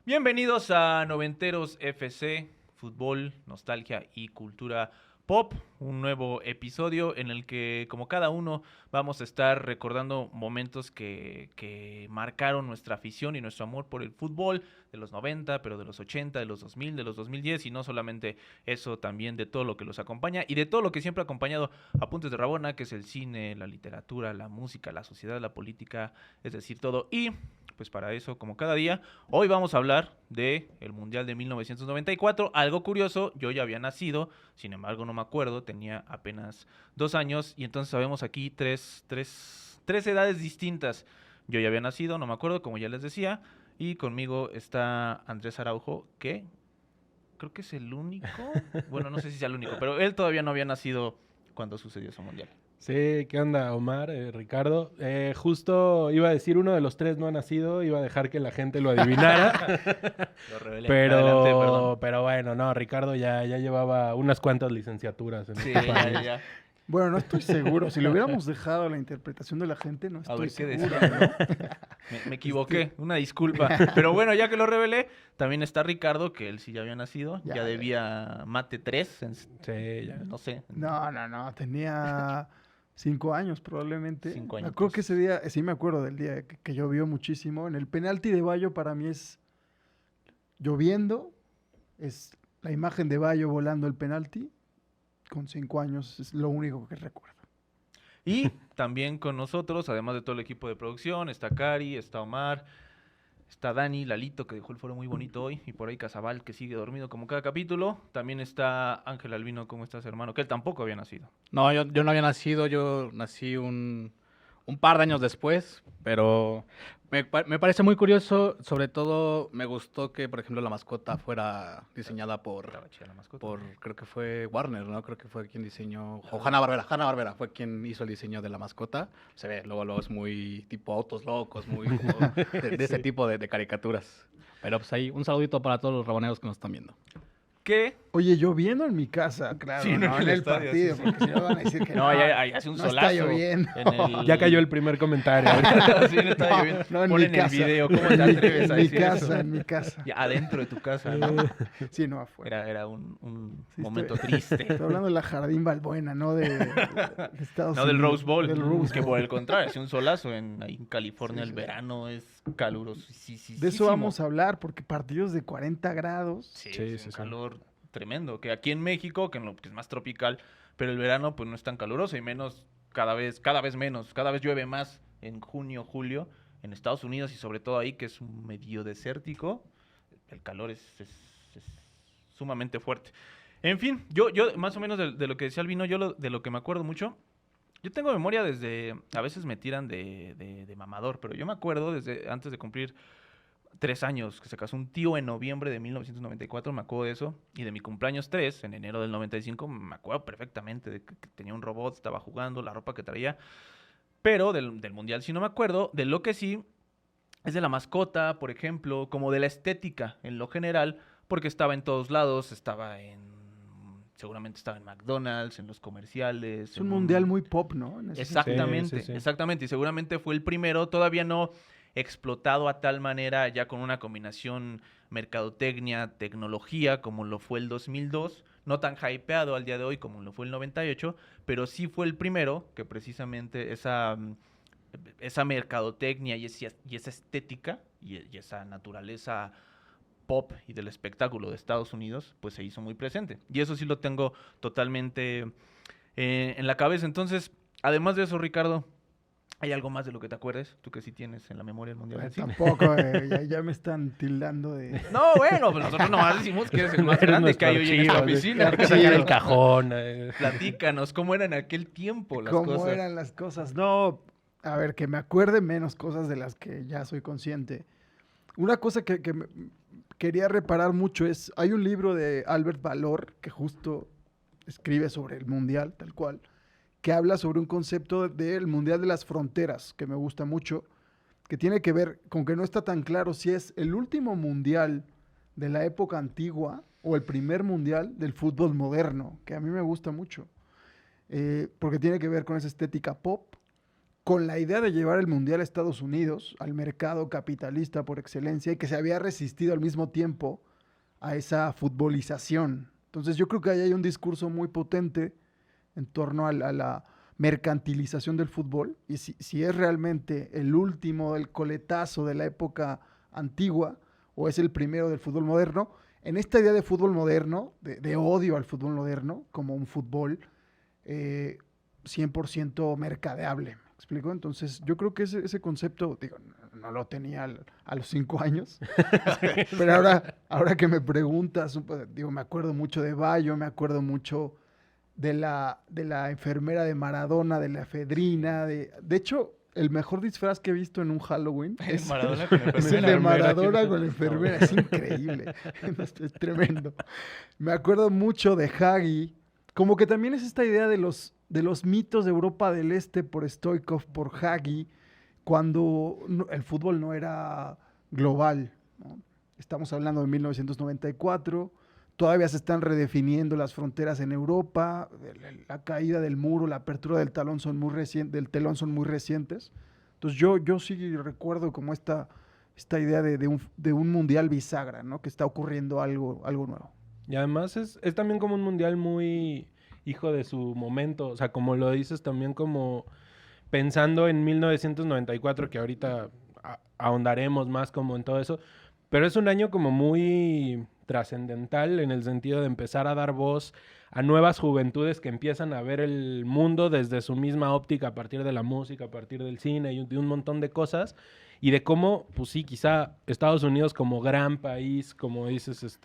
Bienvenidos a Noventeros FC, fútbol, nostalgia y cultura pop. Un nuevo episodio en el que, como cada uno, vamos a estar recordando momentos que marcaron nuestra afición y nuestro amor por el fútbol de los 90, pero de los 80, de los 2000, de los 2010, y no solamente eso, también de todo lo que los acompaña y de todo lo que siempre ha acompañado a Puntos de Rabona, que es el cine, la literatura, la música, la sociedad, la política, es decir, todo. Y pues para eso, como cada día, hoy vamos a hablar de el Mundial de 1994. Algo curioso, yo ya había nacido, sin embargo no me acuerdo, tenía apenas 2 años, y entonces sabemos aquí tres edades distintas. Yo ya había nacido, no me acuerdo, como ya les decía, y conmigo está Andrés Araujo, que creo que es el único, bueno, no sé si sea el único, pero él todavía no había nacido cuando sucedió ese Mundial. Sí, ¿qué onda, Omar, Ricardo? Justo iba a decir uno de los tres no ha nacido, iba a dejar que la gente lo adivinara, Lo revelé. Adelante, perdón. pero bueno, no, Ricardo ya llevaba unas cuantas licenciaturas en Sí, este ya, país. ya. Bueno, no estoy seguro. Si lo hubiéramos dejado a la interpretación de la gente, no A ver estoy qué seguro, decía. ¿no? Me equivoqué, una disculpa. Pero bueno, ya que lo revelé, también está Ricardo, que él sí ya había nacido. Ya Ya. debía mate 3, Sí, ya. no sé. No. Tenía 5 años probablemente. 5 Me años. acuerdo que ese día, sí me acuerdo del día que llovió muchísimo. En el penalti de Bayo para mí es lloviendo, es la imagen de Bayo volando el penalti. Con 5 años es lo único que recuerdo. Y también con nosotros, además de todo el equipo de producción, está Cari, está Omar, está Dani, Lalito, que dejó el foro muy bonito hoy, y por ahí Casabal, que sigue dormido como cada capítulo. También está Ángel Albino, ¿cómo estás, hermano? Que él tampoco había nacido. No, yo no había nacido, yo nací un par de años después, pero me parece muy curioso, sobre todo me gustó que, por ejemplo, la mascota fuera diseñada Estaba chida la mascota. creo que fue Warner, ¿no? Creo que fue quien diseñó, o Hanna-Barbera fue quien hizo el diseño de la mascota. Se ve, luego es muy tipo autos locos, muy como de ese Sí. tipo de caricaturas. Pero pues ahí, un saludito para todos los raboneros que nos están viendo. ¿Qué? Oye, lloviendo en mi casa, claro, Sí, no, no en en el el estadio, partido, sí, sí. porque si no van a decir que No, ahí hace un no solazo. está lloviendo. Ya cayó el primer comentario. Sí, no está lloviendo. No, en Pon mi en el casa. video, ¿cómo te atreves a En mi decir casa, eso? en mi casa. Ya, adentro de tu casa, ¿no? Sí, no afuera. Era un Sí, momento estoy triste. hablando de la Jardín Balbuena, no de Estados No del Unidos. Rose Bowl, Del Rose que Bowl. por el contrario, hace un solazo ahí en California, Sí, el sí. verano es caluroso. De eso vamos a hablar, porque partidos de 40 grados. Sí, Sí, es sí, un sí. calor tremendo. Que aquí en México, que es más tropical, pero el verano pues no es tan caluroso y menos cada vez menos. Cada vez llueve más en junio, julio, en Estados Unidos y sobre todo ahí que es un medio desértico. El calor es sumamente fuerte. En fin, yo más o menos de lo que decía Albino, de lo que me acuerdo mucho. Yo tengo memoria desde, a veces me tiran de mamador, pero yo me acuerdo desde antes de cumplir 3 años, que se casó un tío en noviembre de 1994, me acuerdo de eso, y de mi cumpleaños 3, en enero del 95, me acuerdo perfectamente de que tenía un robot, estaba jugando, la ropa que traía, pero del mundial sí no me acuerdo, de lo que sí es de la mascota, por ejemplo, como de la estética en lo general, porque estaba en todos lados, seguramente estaba en McDonald's, en los comerciales. Es un mundial muy pop, ¿no? En ese sentido. Exactamente, Sí, sí, sí. exactamente. Y seguramente fue el primero, todavía no explotado a tal manera, ya con una combinación mercadotecnia, tecnología, como lo fue el 2002, no tan hypeado al día de hoy como lo fue el 98, pero sí fue el primero que precisamente esa mercadotecnia y esa estética y esa naturaleza pop y del espectáculo de Estados Unidos, pues se hizo muy presente. Y eso sí lo tengo totalmente en la cabeza. Entonces, además de eso, Ricardo, ¿hay algo más de lo que te acuerdes? Tú que sí tienes en la memoria el Mundial del Cine. Tampoco, ya me están tildando de... No, bueno, pues nosotros nomás decimos que eres el más Eres grande que hay hoy en esta nuestro oficina. Hay que sacar el cajón. Platícanos, ¿cómo era en aquel tiempo las ¿Cómo cosas? eran las cosas? No, a ver, que me acuerde menos cosas de las que ya soy consciente. Una cosa que quería reparar mucho es, hay un libro de Albert Valor que justo escribe sobre el mundial, tal cual, que habla sobre un concepto del mundial de las fronteras, que me gusta mucho, que tiene que ver con que no está tan claro si es el último mundial de la época antigua o el primer mundial del fútbol moderno, que a mí me gusta mucho, porque tiene que ver con esa estética pop, con la idea de llevar el Mundial a Estados Unidos, al mercado capitalista por excelencia, y que se había resistido al mismo tiempo a esa futbolización. Entonces yo creo que ahí hay un discurso muy potente en torno a la mercantilización del fútbol, y si es realmente el último, el coletazo de la época antigua, o es el primero del fútbol moderno, en esta idea de fútbol moderno, de odio al fútbol moderno, como un fútbol 100% mercadeable, ¿me explico? Entonces yo creo que ese concepto, digo, no lo tenía a los 5 años, pero ahora que me preguntas, digo, me acuerdo mucho de Bayo, me acuerdo mucho de la enfermera de Maradona, de la efedrina, de hecho, el mejor disfraz que he visto en un Halloween es Maradona con la es el enfermera. de Maradona con la enfermera, es increíble, es tremendo. Me acuerdo mucho de Hagi, como que también es esta idea de los mitos de Europa del Este por Stoichkov, por Hagi, cuando el fútbol no era global, ¿no? Estamos hablando de 1994, todavía se están redefiniendo las fronteras en Europa, la caída del muro, la apertura del telón son muy recientes. Entonces yo sí recuerdo como esta idea de un mundial bisagra, ¿no? Que está ocurriendo algo nuevo. Y además es también como un mundial muy hijo de su momento. O sea, como lo dices, también como pensando en 1994, que ahorita ahondaremos más como en todo eso. Pero es un año como muy trascendental en el sentido de empezar a dar voz a nuevas juventudes que empiezan a ver el mundo desde su misma óptica a partir de la música, a partir del cine y de un montón de cosas. Y de cómo, pues sí, quizá Estados Unidos como gran país, como dices,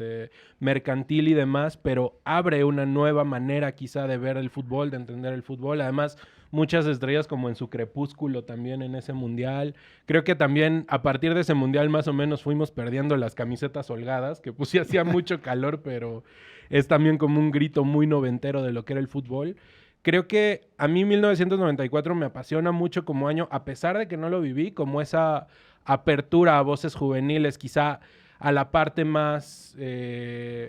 mercantil y demás, pero abre una nueva manera quizá de ver el fútbol, de entender el fútbol. Además, muchas estrellas como en su crepúsculo también en ese mundial. Creo que también a partir de ese mundial más o menos fuimos perdiendo las camisetas holgadas, que pues sí hacía mucho calor, pero es también como un grito muy noventero de lo que era el fútbol. Creo que a mí 1994 me apasiona mucho como año, a pesar de que no lo viví, como esa apertura a voces juveniles, quizá a la parte más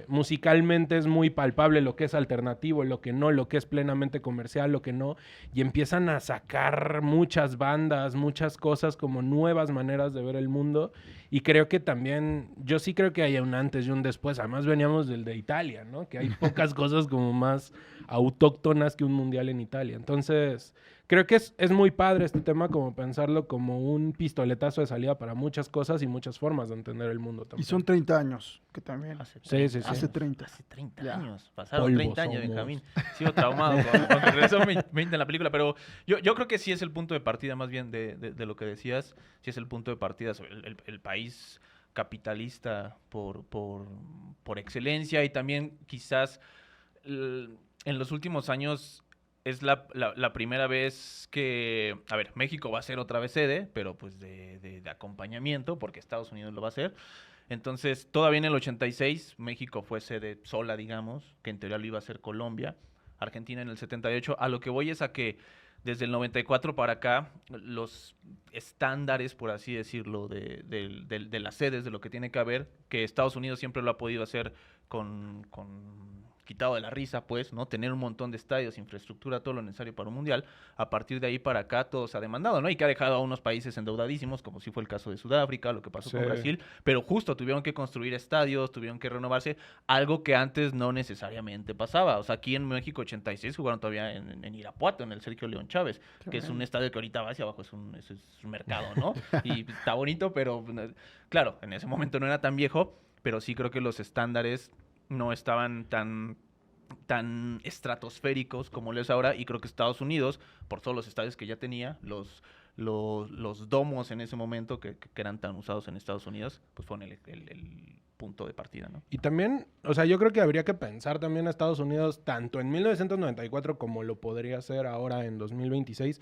musicalmente es muy palpable lo que es alternativo, lo que no, lo que es plenamente comercial, lo que no, y empiezan a sacar muchas bandas, muchas cosas como nuevas maneras de ver el mundo, y creo que también, yo sí creo que hay un antes y un después. Además veníamos del de Italia, ¿no? Que hay pocas cosas como más autóctonas que un mundial en Italia. Entonces, creo que es muy padre este tema, como pensarlo como un pistoletazo de salida para muchas cosas y muchas formas de entender el mundo también. Y son 30 años, que también. Hace Sí, 30, sí, sí. Hace 30. Hace 30 Ya. años. Pasaron Polvo 30 años, somos. Benjamín. Sigo traumado con regresó 20 en la película, pero yo creo que sí es el punto de partida más bien de lo que decías. Sí es el punto de partida sobre el país capitalista por excelencia, y también quizás en los últimos años es la primera vez que, a ver, México va a ser otra vez sede, pero pues de acompañamiento, porque Estados Unidos lo va a hacer. Entonces, todavía en el 86, México fue sede sola, digamos, que en teoría lo iba a ser Colombia, Argentina en el 78. A lo que voy es a que desde el 94 para acá, los estándares, por así decirlo, de las sedes, de lo que tiene que haber, que Estados Unidos siempre lo ha podido hacer con quitado de la risa, pues, ¿no? Tener un montón de estadios, infraestructura, todo lo necesario para un mundial. A partir de ahí para acá todo se ha demandado, ¿no? Y que ha dejado a unos países endeudadísimos, como sí fue el caso de Sudáfrica, lo que pasó con Brasil, pero justo tuvieron que construir estadios, tuvieron que renovarse, algo que antes no necesariamente pasaba. O sea, aquí en México 86 jugaron todavía en Irapuato, en el Sergio León Chávez, que es un estadio que ahorita va hacia abajo, es un mercado, ¿no? Y está bonito, pero claro, en ese momento no era tan viejo, pero sí creo que los estándares no estaban tan estratosféricos como lo es ahora, y creo que Estados Unidos, por todos los estadios que ya tenía, los domos en ese momento que eran tan usados en Estados Unidos, pues fueron el punto de partida, ¿no? Y también, o sea, yo creo que habría que pensar también a Estados Unidos, tanto en 1994 como lo podría ser ahora en 2026.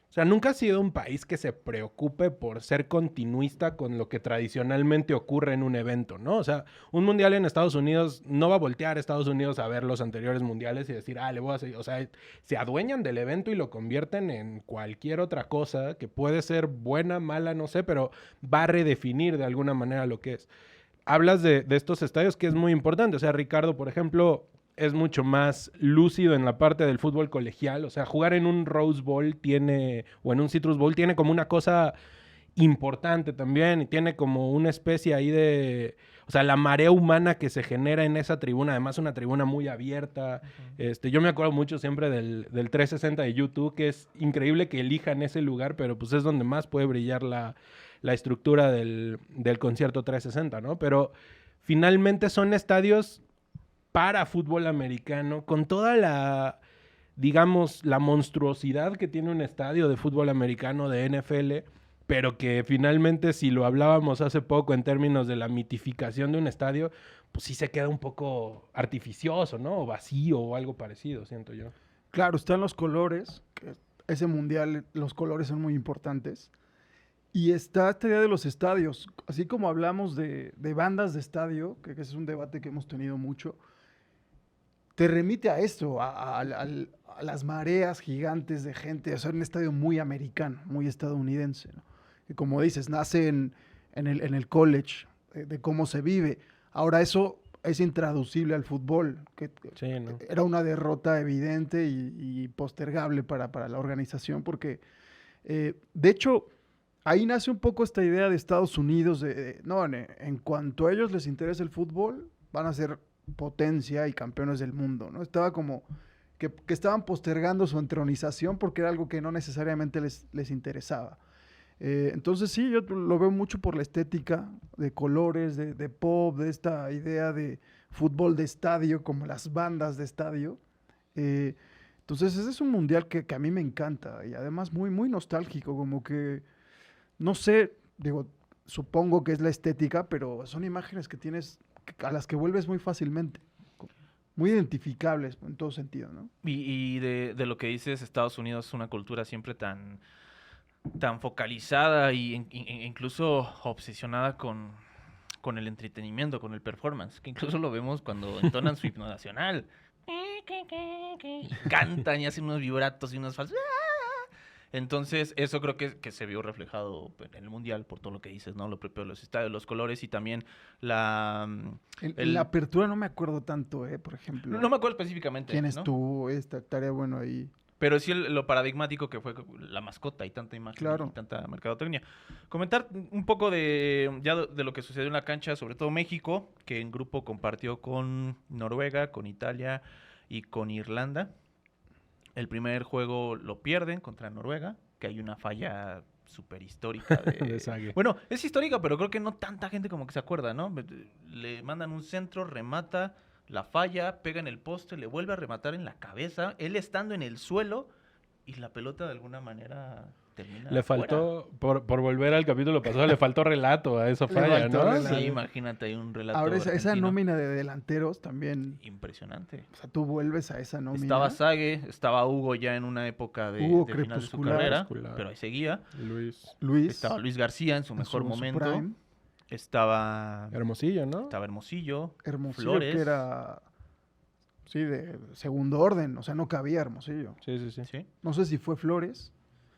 O sea, nunca ha sido un país que se preocupe por ser continuista con lo que tradicionalmente ocurre en un evento, ¿no? O sea, un mundial en Estados Unidos no va a voltear a Estados Unidos a ver los anteriores mundiales y decir, le voy a seguir. O sea, se adueñan del evento y lo convierten en cualquier otra cosa que puede ser buena, mala, no sé, pero va a redefinir de alguna manera lo que es. Hablas de estos estadios, que es muy importante. O sea, Ricardo, por ejemplo, es mucho más lúcido en la parte del fútbol colegial. O sea, jugar en un Rose Bowl o en un Citrus Bowl tiene como una cosa importante también, y tiene como una especie ahí de... O sea, la marea humana que se genera en esa tribuna, además una tribuna muy abierta. Yo me acuerdo mucho siempre del 360 de YouTube, que es increíble que elijan ese lugar, pero pues es donde más puede brillar la estructura del concierto 360, ¿no? Pero finalmente son estadios para fútbol americano, con toda la, digamos, la monstruosidad que tiene un estadio de fútbol americano de NFL, pero que finalmente, si lo hablábamos hace poco en términos de la mitificación de un estadio, pues sí se queda un poco artificioso, ¿no? O vacío o algo parecido, siento yo. Claro, están los colores, que ese mundial, los colores son muy importantes. Y está esta idea de los estadios, así como hablamos de bandas de estadio, que ese es un debate que hemos tenido mucho, te remite a esto, a las mareas gigantes de gente, o sea, un estadio muy americano, muy estadounidense, ¿no? Y como dices, nace en el college, de cómo se vive. Ahora eso es intraducible al fútbol, que Sí, ¿no? era una derrota evidente y postergable para la organización, porque de hecho ahí nace un poco esta idea de Estados Unidos, no, en cuanto a ellos les interesa el fútbol, van a ser potencia y campeones del mundo, ¿no? Estaba como que estaban postergando su entronización porque era algo que no necesariamente les interesaba. Entonces sí, yo lo veo mucho por la estética de colores, de pop, de esta idea de fútbol de estadio, como las bandas de estadio. Entonces ese es un mundial que a mí me encanta y además muy, muy nostálgico, como que, no sé, digo, supongo que es la estética, pero son imágenes que tienes, a las que vuelves muy fácilmente, muy identificables en todo sentido, ¿no? Y de lo que dices, Estados Unidos es una cultura siempre tan focalizada y incluso obsesionada con el entretenimiento, con el performance, que incluso lo vemos cuando entonan su himno nacional. Y cantan y hacen unos vibratos y unos falsos. Entonces, eso creo que se vio reflejado en el Mundial por todo lo que dices, ¿no? Lo propio de los estadios, los colores y también la... En la apertura no me acuerdo tanto, por ejemplo. No me acuerdo específicamente, ¿Quién ¿no? estuvo? Estaría bueno ahí. Pero sí lo paradigmático que fue la mascota y tanta imagen Claro. y tanta mercadotecnia. Comentar un poco de lo que sucedió en la cancha, sobre todo México, que en grupo compartió con Noruega, con Italia y con Irlanda. El primer juego lo pierden contra Noruega, que hay una falla súper histórica. De Sague. Bueno, es histórica, pero creo que no tanta gente como que se acuerda, ¿no? Le mandan un centro, remata, la falla, pega en el poste, le vuelve a rematar en la cabeza, él estando en el suelo y la pelota de alguna manera termina Le afuera. faltó, por volver al capítulo pasado, le faltó relato a esa Le falla, faltó ¿no? relato. Sí, imagínate, hay un relato Ahora esa argentino nómina de delanteros también, impresionante. o sea, tú vuelves a esa nómina. Estaba Sague, estaba Hugo ya en una época Hugo de final de su crepuscular. carrera, Crepuscular. pero ahí seguía. Luis. Luis. Estaba Luis García en su en mejor su momento. prime. Estaba Hermosillo, ¿no? Hermosillo, Hermosillo, Flores. que era, sí, de segundo orden, o sea, no cabía Hermosillo. Sí, sí, sí. Sí, No sé si fue Flores,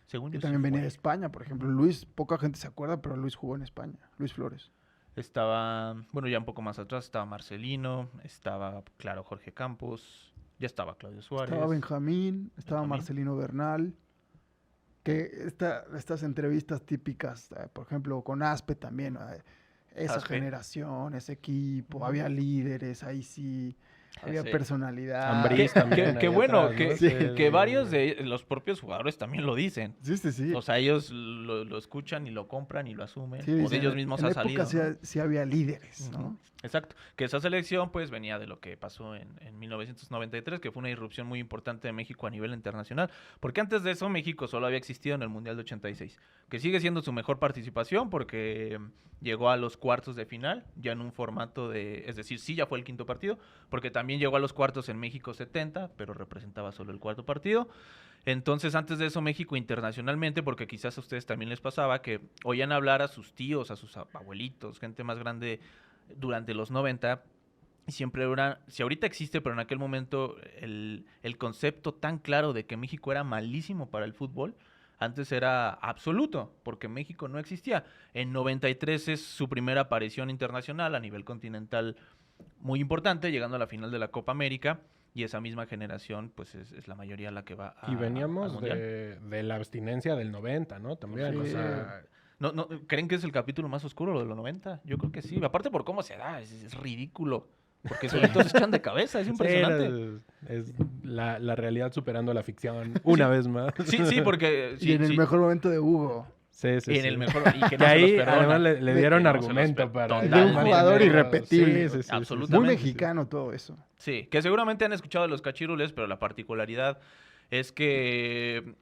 según que yo sí también venía fue. de España, por ejemplo. Luis, poca gente se acuerda, pero Luis jugó en España. Luis Flores. Estaba, bueno, ya un poco más atrás estaba Marcelino, estaba, claro, Jorge Campos, ya estaba Claudio Suárez. Estaba Benjamín, estaba Benjamín. Marcelino Bernal. Que estas entrevistas típicas, por ejemplo, con Aspe también, esa Aspe. generación, ese equipo, había líderes, ahí sí, había Sí. personalidad. Ambriz también. Qué ahí bueno, atrás, ¿no? que varios de los propios jugadores también lo dicen. Sí, sí, sí. O sea, ellos lo escuchan y lo compran y lo asumen. Sí, o de dicen, ellos mismos en ha la época salido. ¿no? sí había líderes, ¿no? Ujú. Exacto. Que esa selección pues venía de lo que pasó en 1993, que fue una irrupción muy importante de México a nivel internacional. Porque antes de eso México solo había existido en el Mundial de 86. Que sigue siendo su mejor participación porque llegó a los cuartos de final, ya en un formato de... Es decir, sí, ya fue el quinto partido, porque también llegó a los cuartos en México 70, pero representaba solo el cuarto partido. Entonces, antes de eso, México internacionalmente, porque quizás a ustedes también les pasaba que oían hablar a sus tíos, a sus abuelitos, gente más grande durante los 90, y siempre era, si ahorita existe, pero en aquel momento el concepto tan claro de que México era malísimo para el fútbol, Antes era absoluto, porque México no existía. En 93 es su primera aparición internacional a nivel continental muy importante, llegando a la final de la Copa América. Y esa misma generación, pues es la mayoría la que va Y al veníamos Mundial. de la abstinencia del 90, ¿no? También, o Sí. sea... No, ¿creen que es el capítulo más oscuro lo de los 90? Yo creo que sí. Aparte por cómo se da, es ridículo. Porque solitos se echan de cabeza, es impresionante. Es la realidad superando la ficción una vez más. Sí, porque... y en el sí, mejor momento de Hugo. Sí, y en el mejor... Y que Que no se los ahí perdona. además le dieron Que no se los argumento per- para... Totalmente. De un jugador irrepetible. Sí, Absolutamente. Muy mexicano todo eso. Sí, que seguramente han escuchado de los cachirules, pero la particularidad es que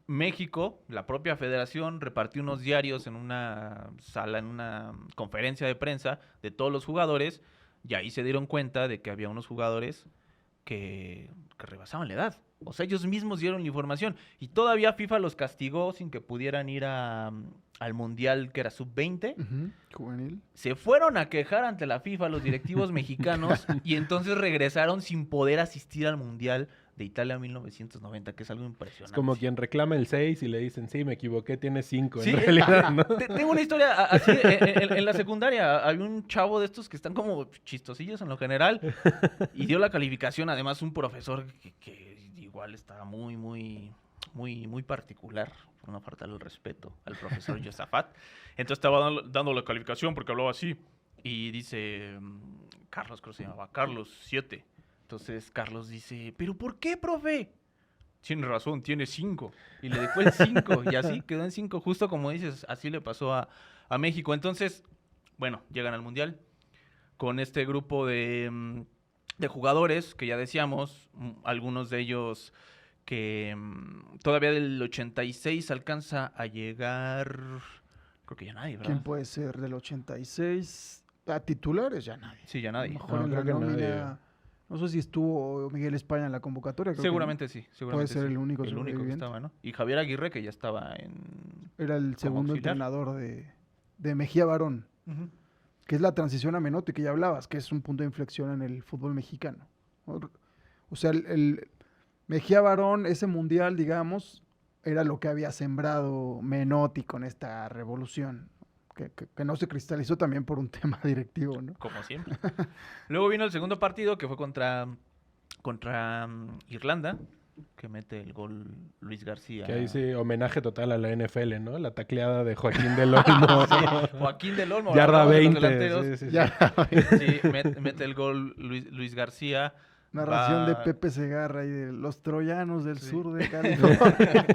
México, la propia federación, repartió unos diarios en una sala, en una conferencia de prensa de todos los jugadores, y ahí se dieron cuenta de que había unos jugadores que rebasaban la edad. O sea, ellos mismos dieron la información. Y todavía FIFA los castigó sin que pudieran ir al Mundial, que era sub-20. Ujú, juvenil. Se fueron a quejar ante la FIFA los directivos mexicanos y entonces regresaron sin poder asistir al Mundial de Italia 1990, que es algo Es impresionante. como quien reclama el 6 y le dicen, sí, me equivoqué, tiene 5 Sí, en realidad, ¿no? tengo una historia así en la secundaria. Había un chavo de estos que están como chistosillos en lo general y dio la calificación. Además, un profesor que igual estaba muy particular, por no faltarle el respeto al profesor Yosafat. Entonces estaba dando la calificación porque hablaba así. Y dice, Carlos, creo que se llamaba, Carlos 7. Entonces Carlos dice, ¿pero por qué, profe? Tiene razón, tiene 5. Y le dejó el 5 y así quedó en 5, justo como dices, así le pasó a México. Entonces, bueno, llegan al Mundial con este grupo de jugadores que ya decíamos, algunos de ellos que todavía del 86 alcanza a llegar, creo que ya nadie, ¿verdad? ¿Quién puede ser del 86? A titulares ya nadie. Sí, ya A nadie. lo mejor No, en la creo que nadie. nómina. No sé si estuvo Miguel España en la convocatoria. creo que Seguramente sí, seguramente ser sí. el único que sobreviviente. estaba, ¿no? Y Javier Aguirre, que ya estaba en... no. Era el segundo auxiliar. entrenador de Mejía Barón, que es la transición a Menotti que ya hablabas, que es un punto de inflexión en el fútbol mexicano. O sea, el Mejía Barón, ese mundial, digamos, era lo que había sembrado Menotti con esta revolución, que no se cristalizó también por un tema directivo, ¿no? Como siempre. Luego vino el segundo partido, que fue contra Irlanda, que mete el gol Luis García. Que ahí sí, homenaje total a la NFL, ¿no? La tacleada de Joaquín del Olmo. Joaquín del Olmo. Yarda hablaba de los 20. delanteros. Sí. Ya, Sí, mete el gol Luis García. narración de Va- Pepe Segarra y de los troyanos del Sí. sur de California.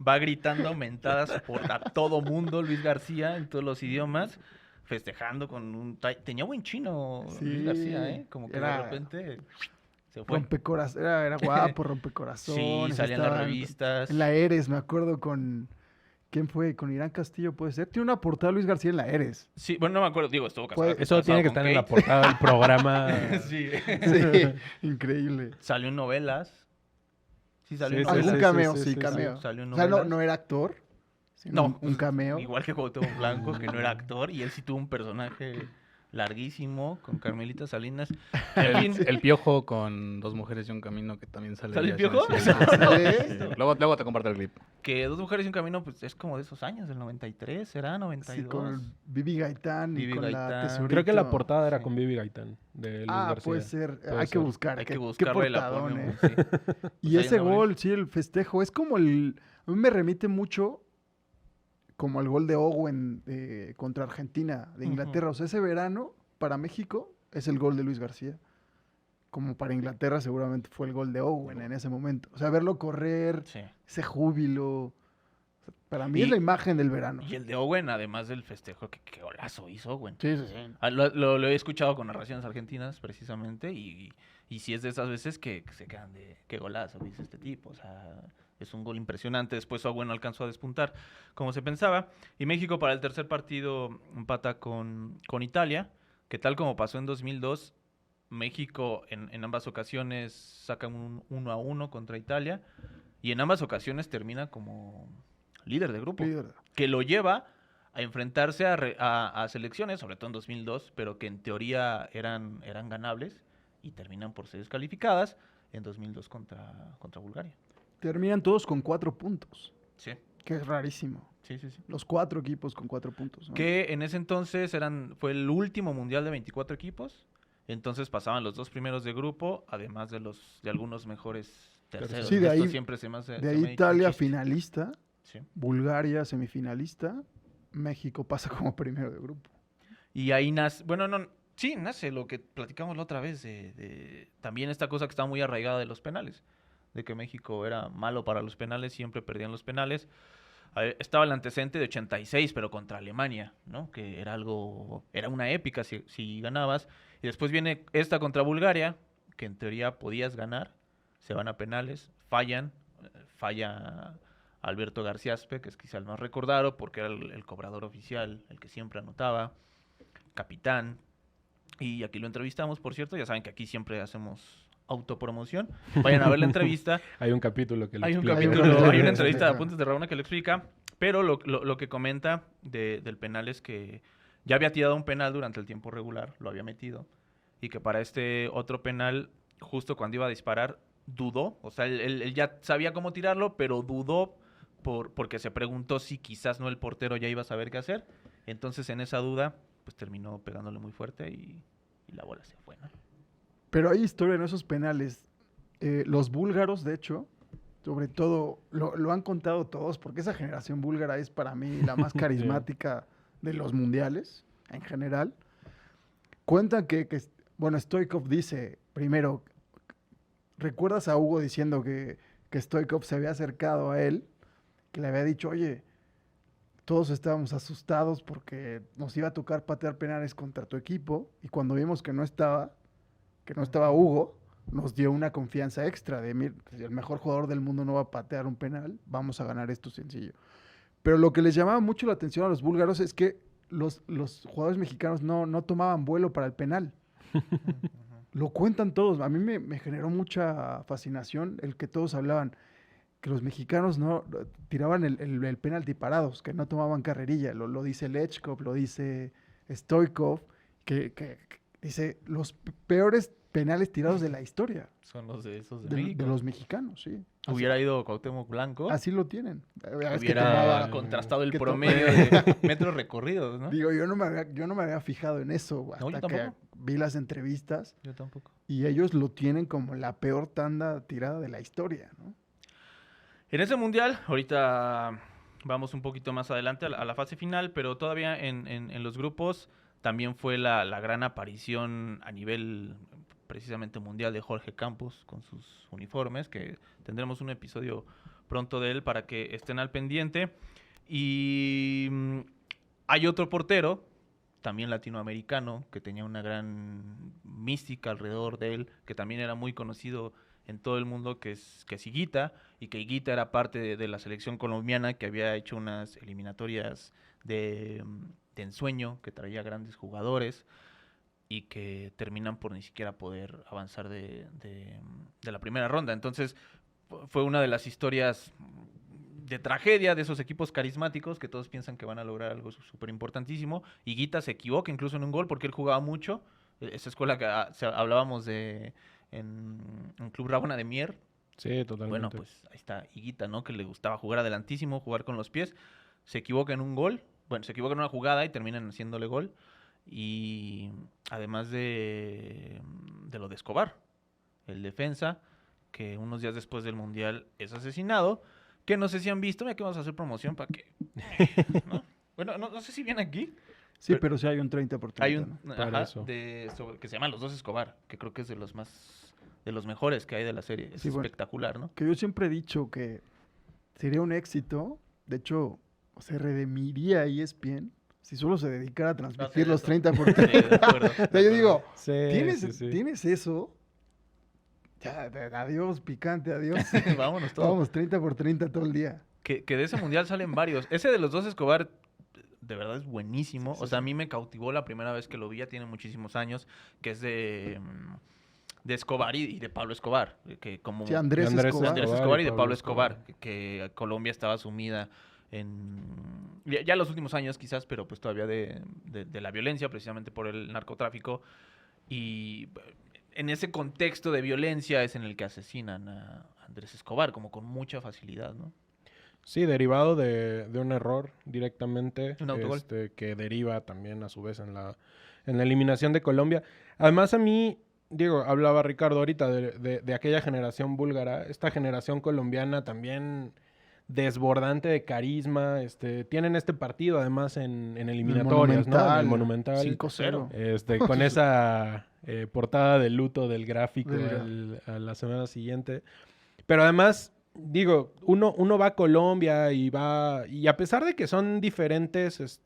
Va gritando mentadas por a todo mundo Luis García en todos los idiomas, festejando con un... Tenía buen chino Luis Sí, García, ¿eh? Como que de era- repente se fue. Rompecorazón, era guapo, rompecorazones. Sí, salían las estaba revistas. En la Eres, me acuerdo con... ¿Quién fue? Con Irán Castillo, puede ser. Tiene una portada Luis García en la Eres. Sí, bueno, no me acuerdo, digo, estuvo casado. Pues, Eso tiene que estar en la Kate. portada del programa. Sí. Sí, increíble. Salió en novelas. Sí, salió Sí, en sí, novelas. Algún sí, cameo, sí, sí, sí, cameo. Salió en O sea, novelas. no era actor, sino No, un cameo. Igual que Cuauhtémoc Blanco, que no era actor, y él sí tuvo un personaje larguísimo con Carmelita Salinas. En fin, El Piojo con Dos Mujeres y un Camino, que también sale. ¿Sale el ya, Piojo? sí, sí, sí. Sí. Luego te comparto el clip. que Dos Mujeres y un Camino, pues es como de esos años, del 93, ¿será? 92. Sí, con Vivi Gaitán y Vivi con Gaitán. la tesorito. Creo que la portada era Sí. con Vivi Gaitán, de Luis Ah, García. puede ser. Puede Hay que ser. buscar. Hay qué- que qué buscarla y la portadón, ponemos. ¿eh? Sí. Y Pues ahí ese andaba. gol, sí, el festejo, es como el... A mí me remite mucho como el gol de Owen contra Argentina de Inglaterra. O sea, ese verano para México es el gol de Luis García. Como para Inglaterra seguramente fue el gol de Owen en ese momento. O sea, verlo correr, Sí. ese júbilo. O sea, para mí Y- es la imagen del verano. Y el de Owen, además del festejo, qué golazo hizo Owen. Sí, sí, sí. Lo he escuchado con narraciones argentinas, precisamente, y sí es de esas veces que se quedan de qué golazo hizo este tipo. O sea, es un gol impresionante. Después Owen no alcanzó a despuntar como se pensaba. Y México para el tercer partido empata con Italia, que tal como pasó en 2002, México en ambas ocasiones saca un 1-1 contra Italia, y en ambas ocasiones termina como líder de grupo, Líder. que lo lleva a enfrentarse a selecciones, sobre todo en 2002, pero que en teoría eran ganables, y terminan por ser descalificadas en 2002 contra Bulgaria. Terminan todos con 4 puntos. Sí, que es rarísimo. sí. Los 4 equipos con 4 puntos, ¿no? Que en ese entonces fue el último mundial de 24 equipos. Entonces pasaban los 2 primeros de grupo, además de algunos mejores terceros. Sí, de Esto ahí- siempre se me hace. De se ahí me ha hecho un Italia chiste. finalista, Sí. Bulgaria semifinalista, México pasa como primero de grupo. Y ahí nace, bueno, no, sí, nace lo que platicamos la otra vez, también esta cosa que está muy arraigada de los penales, de que México era malo para los penales, siempre perdían los penales. Estaba el antecedente de 86, pero contra Alemania, ¿no? Que era una épica si ganabas. Y después viene esta contra Bulgaria, que en teoría podías ganar, se van a penales, falla Alberto Garciaspe, que es quizá el más recordado, porque era el cobrador oficial, el que siempre anotaba, capitán. Y aquí lo entrevistamos, por cierto, ya saben que aquí siempre hacemos autopromoción. Vayan a ver la entrevista. Hay un capítulo que lo Hay un explica. capítulo, hay una Sí, entrevista de sí. Apuntes de Rabona que lo explica, pero lo que comenta del penal es que ya había tirado un penal durante el tiempo regular, lo había metido, y que para este otro penal, justo cuando iba a disparar, dudó, o sea, él ya sabía cómo tirarlo, pero dudó porque se preguntó si quizás no el portero ya iba a saber qué hacer, entonces en esa duda, pues terminó pegándole muy fuerte y la bola se fue, ¿no? Pero hay historia en esos penales. Los búlgaros, de hecho, sobre todo, lo han contado todos, porque esa generación búlgara es para mí la más carismática de los mundiales, en general. Cuentan bueno, Stoichkov dice, primero, ¿recuerdas a Hugo diciendo que Stoichkov se había acercado a él? Que le había dicho, oye, todos estábamos asustados porque nos iba a tocar patear penales contra tu equipo, y cuando vimos que no estaba Hugo, nos dio una confianza extra de, "Mira, el mejor jugador del mundo no va a patear un penal, vamos a ganar esto sencillo". Pero lo que les llamaba mucho la atención a los búlgaros es que los jugadores mexicanos no tomaban vuelo para el penal. Lo cuentan todos. A mí me generó mucha fascinación el que todos hablaban que los mexicanos no tiraban el penalti parados, que no tomaban carrerilla. Lo dice Lechkov, lo dice Stoichkov, que dice los peores penales tirados de la historia Son los de esos de de México. los mexicanos, sí. Hubiera ido Cuauhtémoc Blanco. Así lo tienen. Es que Hubiera tomaba- contrastado el que to- promedio de metros recorridos, ¿no? Digo, yo no me había fijado en eso No, hasta yo que tampoco. vi las entrevistas Yo tampoco. y ellos lo tienen como la peor tanda tirada de la historia, ¿no? En ese mundial, ahorita vamos un poquito más adelante a la fase final, pero todavía en los grupos también fue la gran aparición a nivel precisamente mundial de Jorge Campos con sus uniformes, que tendremos un episodio pronto de él para que estén al pendiente. Y hay otro portero, también latinoamericano, que tenía una gran mística alrededor de él, que también era muy conocido en todo el mundo, que es Higuita, y que Higuita era parte de la selección colombiana, que había hecho unas eliminatorias de ensueño, que traía grandes jugadores, y que terminan por ni siquiera poder avanzar de la primera ronda. Entonces, fue una de las historias de tragedia de esos equipos carismáticos que todos piensan que van a lograr algo súper importantísimo. Higuita se equivoca incluso en un gol porque él jugaba mucho. Esa escuela que hablábamos en Club Rabona de Mier. Sí, totalmente. Bueno, pues ahí está Higuita, ¿no? Que le gustaba jugar adelantísimo, jugar con los pies. Se equivoca en un gol. Bueno, se equivoca en una jugada y terminan haciéndole gol. Y además de lo de Escobar, el defensa, que unos días después del Mundial es asesinado, que no sé si han visto, mira que vamos a hacer promoción para que... ¿no? Bueno, no sé si viene aquí. Sí, pero sí hay un 30 por 30, Hay un ¿no? Para ajá, eso. que se llama Los Dos Escobar, que creo que es de los mejores que hay de la serie. Es Sí, bueno. espectacular, ¿no? Que yo siempre he dicho que sería un éxito. De hecho, se redimiría ESPN si solo se dedicara a transmitir los 30 por 30. Sí, de acuerdo, O sea, yo digo, Sí, ¿tienes, sí, sí. ¿tienes eso? Ya, adiós, picante, adiós. Vámonos todos. Vamos, 30 por 30 todo el día. Que de ese mundial salen varios. Ese de Los Dos Escobar, de verdad es buenísimo. Sí, O sea, a mí me cautivó la primera vez que lo vi, ya tiene muchísimos años, que es de Escobar y de Pablo Escobar. Que como Sí, Andrés Andrés Escobar. Andrés Escobar Escobar y y de Pablo Pablo Escobar, Escobar. que Colombia estaba sumida en... Ya los últimos años quizás, pero pues todavía de la violencia, precisamente por el narcotráfico. Y en ese contexto de violencia es en el que asesinan a Andrés Escobar, como con mucha facilidad, ¿no? Sí, derivado de un error directamente, Un autogol. que deriva también a su vez en la eliminación de Colombia. Además a mí, Diego, hablaba Ricardo ahorita de aquella generación búlgara, esta generación colombiana también desbordante de carisma, tienen este partido además en eliminatorias, ¿no? En el Monumental. 5-0. Con esa portada de luto del gráfico Del- a la semana siguiente. Pero además, digo, uno va a Colombia y a pesar de que son diferentes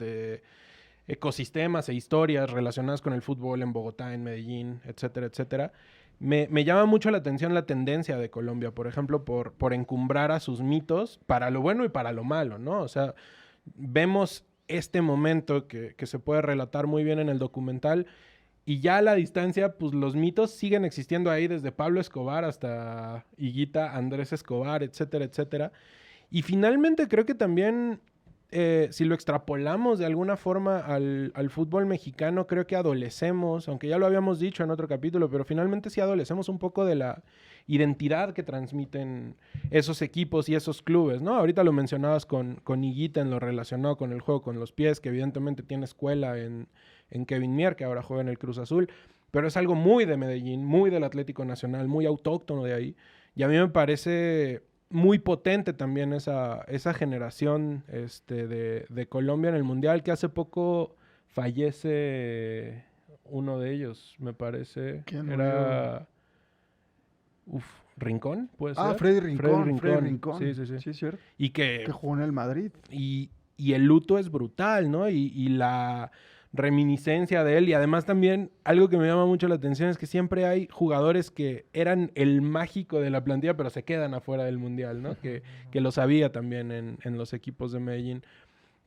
ecosistemas e historias relacionadas con el fútbol en Bogotá, en Medellín, etcétera, etcétera, me llama mucho la atención la tendencia de Colombia, por ejemplo, por encumbrar a sus mitos para lo bueno y para lo malo, ¿no? O sea, vemos este momento que se puede relatar muy bien en el documental y ya a la distancia, pues los mitos siguen existiendo ahí desde Pablo Escobar hasta Higuita, Andrés Escobar, etcétera, etcétera. Y finalmente creo que también, si lo extrapolamos de alguna forma al fútbol mexicano, creo que adolecemos, aunque ya lo habíamos dicho en otro capítulo, pero finalmente sí adolecemos un poco de la identidad que transmiten esos equipos y esos clubes, ¿no? Ahorita lo mencionabas con Higuita en lo relacionado con el juego con los pies, que evidentemente tiene escuela en Kevin Mier, que ahora juega en el Cruz Azul, pero es algo muy de Medellín, muy del Atlético Nacional, muy autóctono de ahí. Y a mí me parece muy potente también esa generación de Colombia en el Mundial, que hace poco fallece uno de ellos, me parece. ¿Quién Era... Rincón, ¿puede ser? Freddy Rincón. Sí, sí, sí. Sí, es cierto. Y Que jugó en el Madrid. y el luto es brutal, ¿no? Y la reminiscencia de él. Y además también algo que me llama mucho la atención es que siempre hay jugadores que eran el mágico de la plantilla, pero se quedan afuera del Mundial, ¿no? Que lo sabía también en los equipos de Medellín.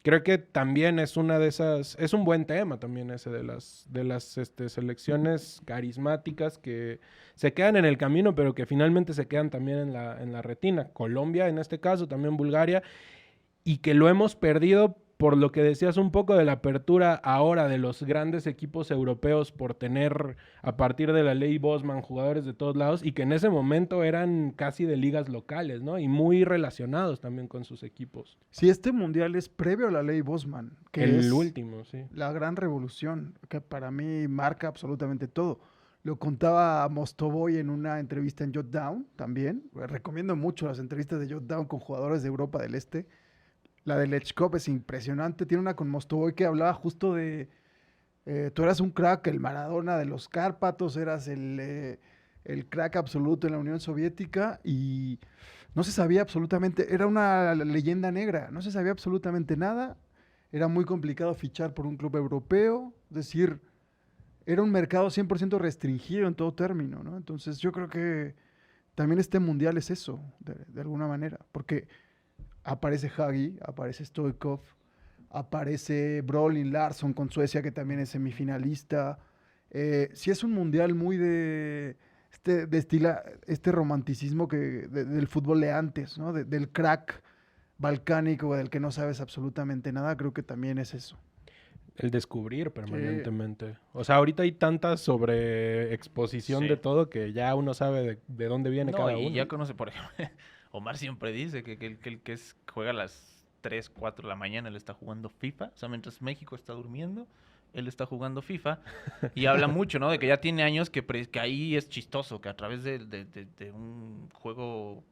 Creo que también es una de esas, es un buen tema también ese de las selecciones carismáticas que se quedan en el camino, pero que finalmente se quedan también en la retina. Colombia, en este caso, también Bulgaria, y que lo hemos perdido por lo que decías un poco de la apertura ahora de los grandes equipos europeos por tener a partir de la ley Bosman jugadores de todos lados y que en ese momento eran casi de ligas locales, ¿no? Y muy relacionados también con sus equipos. Sí, este mundial es previo a la ley Bosman, que es El último, sí. la gran revolución, que para mí marca absolutamente todo. Lo contaba Mostovoy en una entrevista en Jotdown también. Recomiendo mucho las entrevistas de Jotdown con jugadores de Europa del Este. La de Lechkov es impresionante. Tiene una con Mostovoy que hablaba justo de... tú eras un crack, el Maradona de los Cárpatos, eras el crack absoluto en la Unión Soviética y no se sabía absolutamente... Era una leyenda negra, no se sabía absolutamente nada. Era muy complicado fichar por un club europeo. Es decir, era un mercado 100% restringido en todo término, ¿no? Entonces yo creo que también este mundial es eso, de alguna manera, porque aparece Hagi, aparece Stoichkov, aparece Brolin Larsson con Suecia, que también es semifinalista. Sí es un mundial muy destila este romanticismo del fútbol de antes, ¿no? Del crack balcánico del que no sabes absolutamente nada, creo que también es eso. El descubrir permanentemente. O sea, ahorita hay tanta sobreexposición de todo que ya uno sabe de dónde viene cada uno. Y ya conoce, por ejemplo, Omar siempre dice que el que juega a las 3, 4 de la mañana, él está jugando FIFA. O sea, mientras México está durmiendo, él está jugando FIFA. Y habla mucho, ¿no? De que ya tiene años que ahí es chistoso, que a través de un juego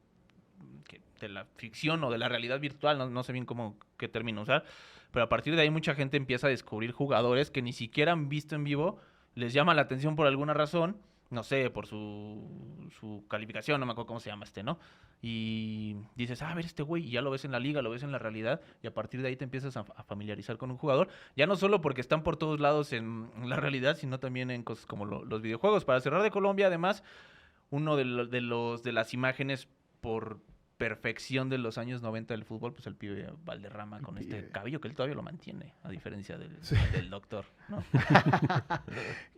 de la ficción o de la realidad virtual, no sé bien qué término usar, pero a partir de ahí mucha gente empieza a descubrir jugadores que ni siquiera han visto en vivo, les llama la atención por alguna razón, no sé, por su calificación, no me acuerdo cómo se llama ¿no? Y dices, a ver este güey, y ya lo ves en la liga, lo ves en la realidad, y a partir de ahí te empiezas a familiarizar con un jugador, ya no solo porque están por todos lados en la realidad, sino también en cosas como los videojuegos. Para cerrar de Colombia, además, uno de las imágenes por perfección de los años 90 del fútbol, pues el pibe Valderrama con este cabello que él todavía lo mantiene, a diferencia del doctor, ¿no?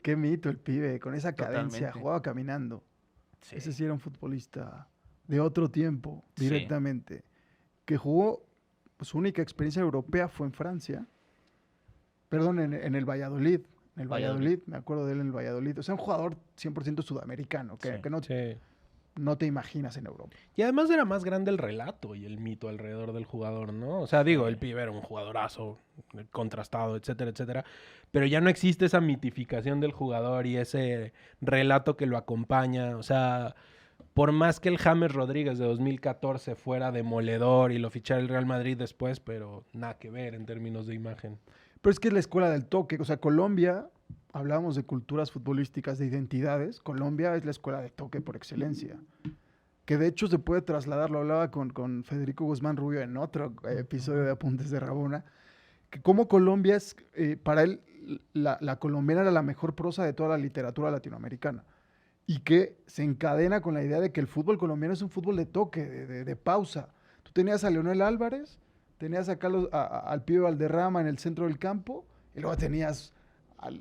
Qué mito el pibe, con esa Totalmente. cadencia, jugaba caminando. Sí. Ese sí era un futbolista de otro tiempo, directamente. Que jugó, pues, su única experiencia europea fue en Francia. Perdón, en el Valladolid. En el Valladolid, me acuerdo de él en el Valladolid. O sea, un jugador 100% sudamericano, que no Sí. no te imaginas en Europa. Y además era más grande el relato y el mito alrededor del jugador, ¿no? O sea, digo, el pibe era un jugadorazo, contrastado, etcétera, etcétera. Pero ya no existe esa mitificación del jugador y ese relato que lo acompaña. O sea, por más que el James Rodríguez de 2014 fuera demoledor y lo fichara el Real Madrid después, pero nada que ver en términos de imagen. Pero es que es la escuela del toque. O sea, Colombia, hablábamos de culturas futbolísticas, de identidades. Colombia es la escuela de toque por excelencia. Que de hecho se puede trasladar, lo hablaba con Federico Guzmán Rubio en otro episodio de Apuntes de Rabona, que como Colombia es, para él, la colombiana era la mejor prosa de toda la literatura latinoamericana. Y que se encadena con la idea de que el fútbol colombiano es un fútbol de toque, de pausa. Tú tenías a Leonel Álvarez, tenías a Carlos, al pibe Valderrama en el centro del campo, y luego tenías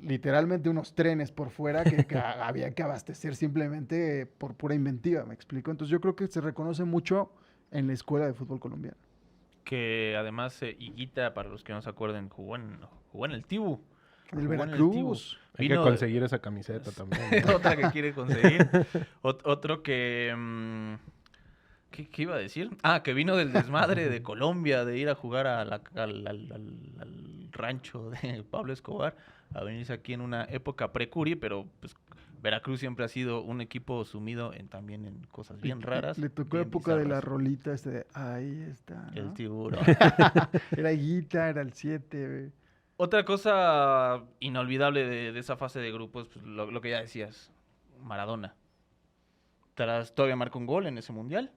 literalmente unos trenes por fuera que había que abastecer simplemente por pura inventiva, ¿me explico? Entonces yo creo que se reconoce mucho en la escuela de fútbol colombiano. Que además Higuita, para los que no se acuerden, jugó en el Tibu. El Jugó en el Veracruz. Hay que Vino- conseguir esa camiseta también, ¿no? Otra que quiere conseguir. Otro que... ¿qué iba a decir? Ah, que vino del desmadre de Colombia, de ir a jugar al rancho de Pablo Escobar, a venirse aquí en una época pre-Curi, pero pues Veracruz siempre ha sido un equipo sumido también en cosas bien raras. Le tocó bien época de la bizarras. rolita de ahí está, ¿no? El tiburón. Era Higuita, era el 7. Otra cosa inolvidable de esa fase de grupos, pues, lo que ya decías, Maradona. Todavía marcó un gol en ese mundial.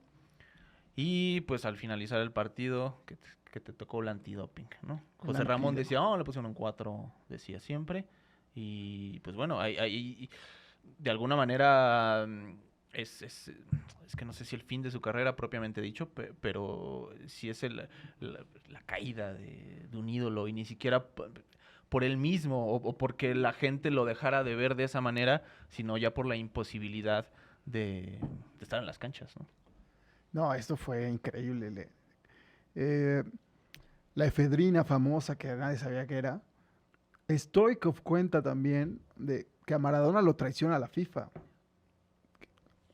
Y pues al finalizar el partido, que te tocó el antidoping, ¿no? El José Ramón antídoto. decía, le pusieron un 4, decía siempre. Y pues bueno, ahí de alguna manera es que no sé si el fin de su carrera propiamente dicho, pero sí es la caída de un ídolo y ni siquiera por él mismo o porque la gente lo dejara de ver de esa manera, sino ya por la imposibilidad de estar en las canchas, ¿no? No, esto fue increíble. La efedrina famosa que nadie sabía que era. Stoichkov cuenta también de que a Maradona lo traiciona la FIFA.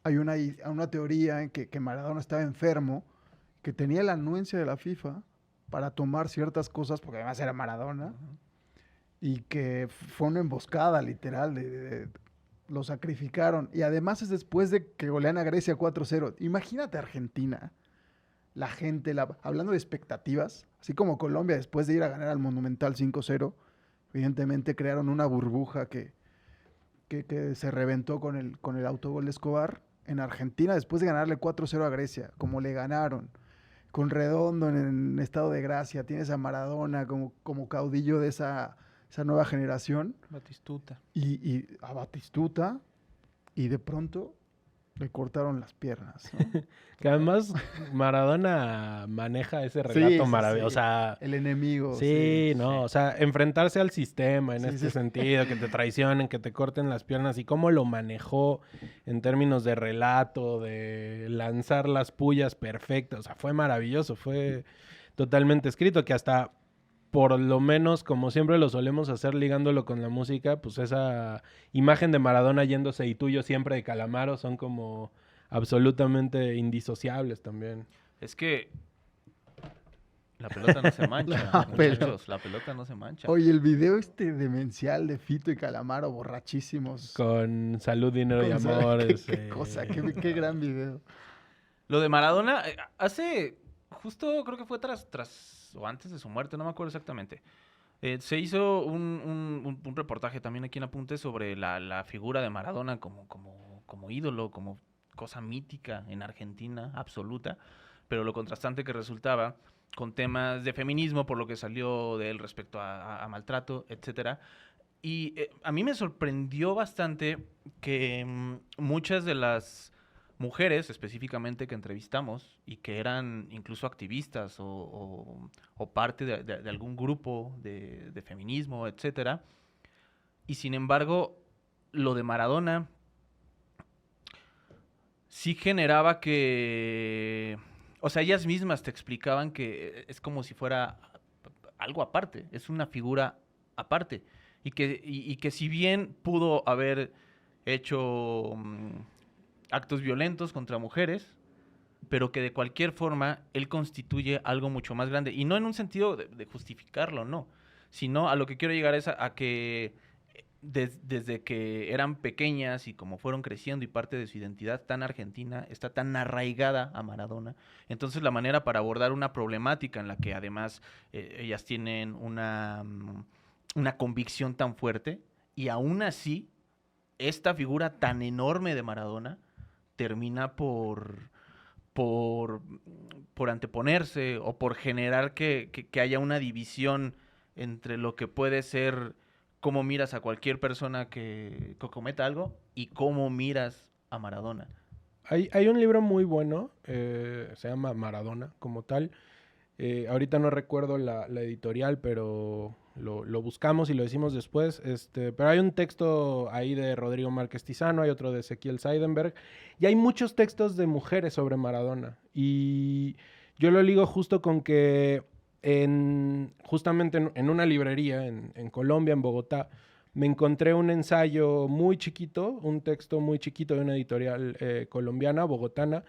Hay una teoría en que Maradona estaba enfermo, que tenía la anuencia de la FIFA para tomar ciertas cosas, porque además era Maradona, y que fue una emboscada literal, lo sacrificaron. Y además es después de que golean a Grecia 4-0. Imagínate Argentina, la gente, hablando de expectativas, así como Colombia después de ir a ganar al Monumental 5-0, evidentemente crearon una burbuja que se reventó con el autogol de Escobar. En Argentina, después de ganarle 4-0 a Grecia, como le ganaron, con Redondo en estado de gracia, tienes a Maradona como caudillo de esa nueva generación, Batistuta. y a Batistuta, y de pronto le cortaron las piernas, ¿no? Que además Maradona maneja ese relato maravilloso. sí. O sea, El enemigo. sí, no, sí. o sea, enfrentarse al sistema en Sí, este sí. sentido, que te traicionen, que te corten las piernas y cómo lo manejó en términos de relato, de lanzar las pullas perfectas, o sea, fue maravilloso, fue totalmente escrito, que hasta por lo menos, como siempre lo solemos hacer ligándolo con la música, pues esa imagen de Maradona yéndose y tuyo siempre de Calamaro son como absolutamente indisociables también. Es que la pelota no se mancha, La muchachos. La pelota no se mancha. Oye, el video demencial de Fito y Calamaro borrachísimos. Con salud, dinero y Con amor. qué cosa, qué gran video. Lo de Maradona, justo creo que fue tras o antes de su muerte, no me acuerdo exactamente. Se hizo un reportaje también aquí en Apuntes sobre la figura de Maradona como ídolo, como cosa mítica en Argentina, absoluta, pero lo contrastante que resultaba con temas de feminismo, por lo que salió de él respecto a maltrato, etcétera. Y a mí me sorprendió bastante que muchas de las mujeres específicamente que entrevistamos y que eran incluso activistas o parte de algún grupo de feminismo, etcétera. Y sin embargo, lo de Maradona sí generaba que... O sea, ellas mismas te explicaban que es como si fuera algo aparte, es una figura aparte. Y que si bien pudo haber hecho actos violentos contra mujeres, pero que de cualquier forma él constituye algo mucho más grande. Y no en un sentido de justificarlo, no. Sino a lo que quiero llegar es a que desde que eran pequeñas y como fueron creciendo y parte de su identidad tan argentina, está tan arraigada a Maradona. Entonces la manera para abordar una problemática en la que además ellas tienen una convicción tan fuerte y aún así esta figura tan enorme de Maradona termina por anteponerse o por generar que haya una división entre lo que puede ser cómo miras a cualquier persona que cometa algo y cómo miras a Maradona. Hay un libro muy bueno, se llama Maradona como tal. Ahorita no recuerdo la editorial, pero lo buscamos y lo decimos después. Pero hay un texto ahí de Rodrigo Márquez Tizano, hay otro de Ezequiel Seidenberg, y hay muchos textos de mujeres sobre Maradona. Y yo lo ligo justo con que justamente en una librería en Colombia, en Bogotá, me encontré un ensayo muy chiquito, un texto muy chiquito de una editorial colombiana, bogotana,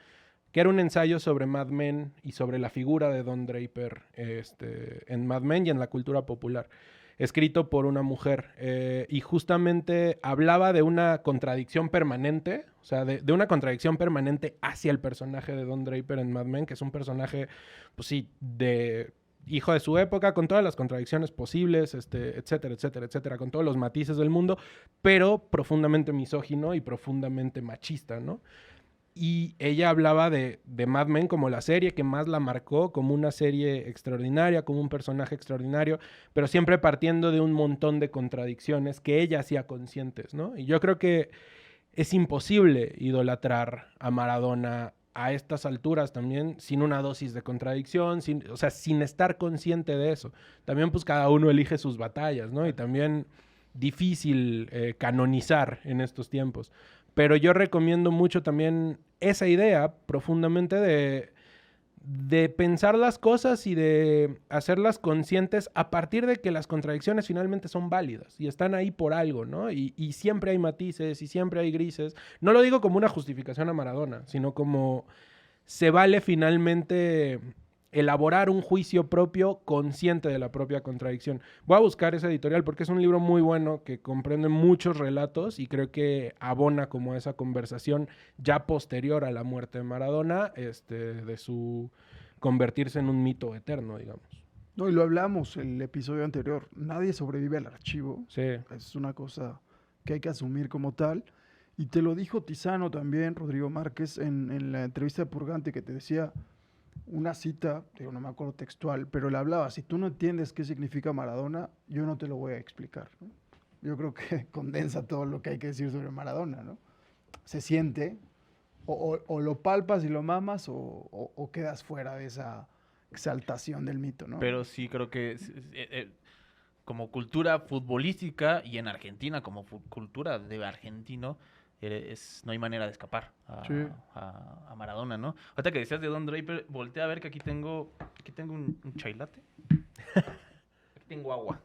que era un ensayo sobre Mad Men y sobre la figura de Don Draper en Mad Men y en la cultura popular, escrito por una mujer. Y justamente hablaba de una contradicción permanente, o sea, de una contradicción permanente hacia el personaje de Don Draper en Mad Men, que es un personaje, pues sí, hijo de su época, con todas las contradicciones posibles, etcétera, etcétera, etcétera, con todos los matices del mundo, pero profundamente misógino y profundamente machista, ¿no? Y ella hablaba de Mad Men como la serie que más la marcó, como una serie extraordinaria, como un personaje extraordinario, pero siempre partiendo de un montón de contradicciones que ella hacía conscientes, ¿no? Y yo creo que es imposible idolatrar a Maradona a estas alturas también sin una dosis de contradicción, o sea, sin estar consciente de eso. También pues cada uno elige sus batallas, ¿no? Y también difícil canonizar en estos tiempos. Pero yo recomiendo mucho también esa idea profundamente de pensar las cosas y de hacerlas conscientes a partir de que las contradicciones finalmente son válidas y están ahí por algo, ¿no? Y siempre hay matices y siempre hay grises. No lo digo como una justificación a Maradona, sino como se vale finalmente elaborar un juicio propio consciente de la propia contradicción. Voy a buscar esa editorial porque es un libro muy bueno que comprende muchos relatos y creo que abona como esa conversación ya posterior a la muerte de Maradona, de su convertirse en un mito eterno, digamos. No, y lo hablamos el episodio anterior. Nadie sobrevive al archivo. Sí. Es una cosa que hay que asumir como tal. Y te lo dijo Tizano también, Rodrigo Márquez, en la entrevista de Purgante, que te decía una cita, digo, no me acuerdo textual, pero le hablaba: si tú no entiendes qué significa Maradona, yo no te lo voy a explicar, ¿no? Yo creo que condensa todo lo que hay que decir sobre Maradona, ¿no? Se siente, o lo palpas y lo mamas, o quedas fuera de esa exaltación del mito, ¿no? Pero sí creo que como cultura futbolística y en Argentina como cultura de argentino, no hay manera de escapar Sí. a Maradona, ¿no? Ahorita que decías de Don Draper, volteé a ver que aquí tengo un chai latte. Aquí tengo agua.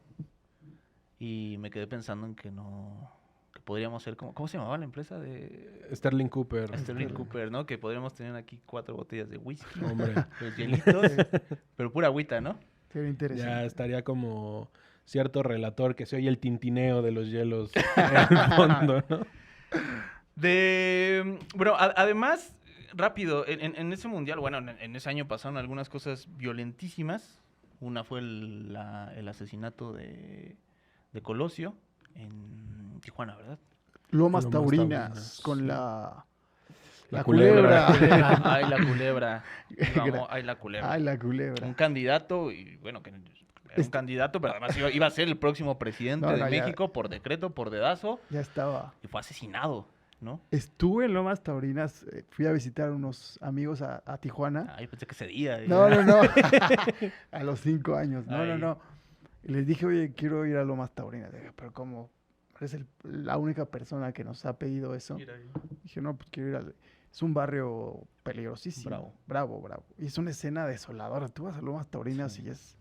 Y me quedé pensando en que podríamos ser como, ¿cómo se llamaba la empresa de Sterling Cooper. Sterling Cooper, ¿no? Que podríamos tener aquí 4 botellas de whisky, Hombre. los hielitos, pero pura agüita, ¿no? Sería interesante. Ya estaría como cierto relator que se oye el tintineo de los hielos en el fondo, ¿no? Bueno, además, rápido, en ese mundial, bueno, en ese año pasaron algunas cosas violentísimas. Una fue el asesinato de Colosio en Tijuana, ¿verdad? Lomas Lomas Taurinas, Taurinas, con sí. la La culebra. culebra. Ay, la culebra. Vamos, ay, la culebra. Ay, la culebra. Un candidato, y bueno, que era un candidato, pero además iba a ser el próximo presidente No, de no, ya. México por decreto, por dedazo, Ya estaba. y fue asesinado, ¿no? Estuve en Lomas Taurinas, fui a visitar a unos amigos a Tijuana. Ay, pensé que ese día. No, no, no. A los 5 años. No, Ay. no, no. Y les dije: oye, quiero ir a Lomas Taurinas. Dije: pero ¿cómo? Eres la única persona que nos ha pedido eso. Mira ahí. Dije: no, pues quiero ir al... Es un barrio peligrosísimo. Bravo. Bravo, bravo. Y es una escena desoladora. Tú vas a Lomas Taurinas Sí. y es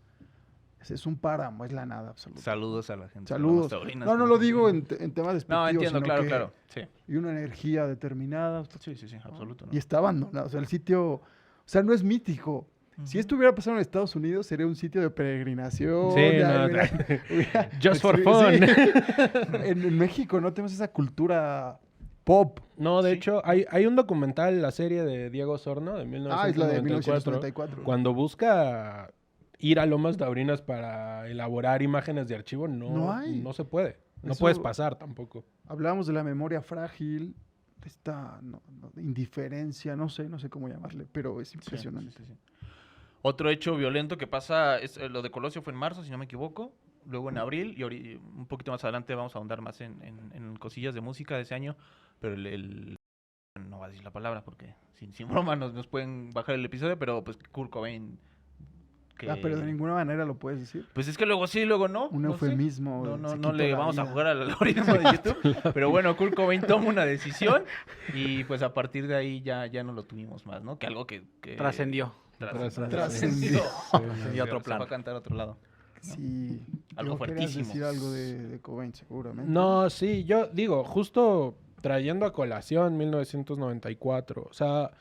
Es un páramo, es la nada absoluta. Saludos a la gente. Saludos. No lo digo en temas despectivos. No, entiendo, sino claro, que- claro. Sí, Y una energía determinada. sí, absoluto. ¿no? Y está abandonado. O sea, el sitio, o sea, no es mítico. Si esto hubiera pasado en Estados Unidos, sería un sitio de peregrinación. Sí, de- no, hubiera- Just for sí, fun. sí. En México no tenemos esa cultura pop. No, de Sí. hecho, hay un documental, la serie de Diego Sorno, de Ah, es la de 1994, 1994. cuando busca ir a Lomas Taurinas para elaborar imágenes de archivo, No hay. no se puede. No Eso- puedes pasar tampoco. Hablábamos de la memoria frágil, de esta indiferencia, no sé cómo llamarle, pero es Sí, impresionante. sí. Otro hecho violento que pasa, lo de Colosio fue en marzo, si no me equivoco, luego en abril, y un poquito más adelante vamos a ahondar más en cosillas de música de ese año, pero no voy a decir la palabra porque sin broma nos pueden bajar el episodio, pero pues Kurt Cobain, que... Pero de ninguna manera lo puedes decir. Pues es que luego sí, luego no. Un no sé. eufemismo. No se no quitó le la vamos a vida. jugar al algoritmo de YouTube. Pero bueno, Kurt Cobain toma una decisión y pues a partir de ahí ya no lo tuvimos más, ¿no? Que algo que Trascendió. Trascendió. Y otro Se plano. fue a cantar a otro lado. Sí. Algo Digo, querías fuertísimo. decir algo de Cobain, seguramente. No, sí, yo digo, justo trayendo a colación 1994, o sea,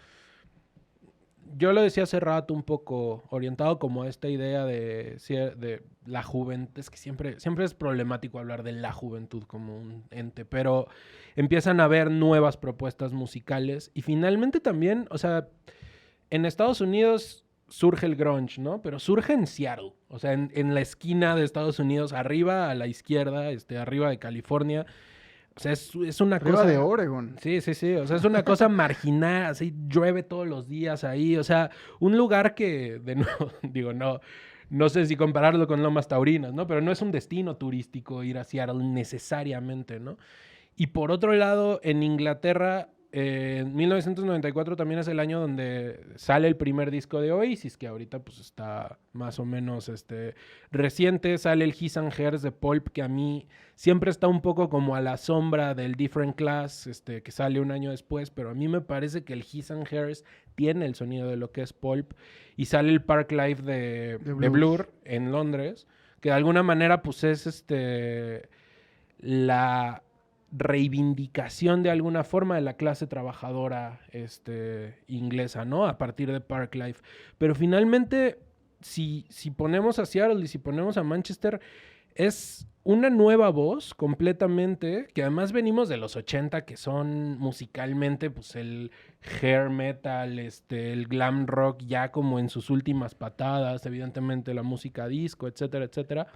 yo lo decía hace rato un poco orientado como a esta idea de la juventud, es que siempre es problemático hablar de la juventud como un ente, pero empiezan a haber nuevas propuestas musicales y finalmente también, o sea, en Estados Unidos surge el grunge, ¿no? Pero surge en Seattle, o sea, en la esquina de Estados Unidos, arriba a la izquierda, arriba de California. O sea, es una Arriba cosa... de Oregon. Sí. O sea, es una cosa marginal, así llueve todos los días ahí. O sea, un lugar que, de nuevo, digo, no sé si compararlo con Lomas Taurinas, ¿no? Pero no es un destino turístico ir a Seattle necesariamente, ¿no? Y por otro lado, en Inglaterra, 1994 también es el año donde sale el primer disco de Oasis, que ahorita pues está más o menos reciente. Sale el His and Hers de Pulp, que a mí siempre está un poco como a la sombra del Different Class, que sale un año después, pero a mí me parece que el His and Hers tiene el sonido de lo que es Pulp. Y sale el Park Life de Blur en Londres, que de alguna manera pues es la reivindicación de alguna forma de la clase trabajadora inglesa, ¿no? A partir de Parklife. Pero finalmente, si ponemos a Seattle y si ponemos a Manchester, es una nueva voz completamente, que además venimos de los 80, que son musicalmente pues el hair metal, el glam rock ya como en sus últimas patadas, evidentemente la música disco, etcétera, etcétera.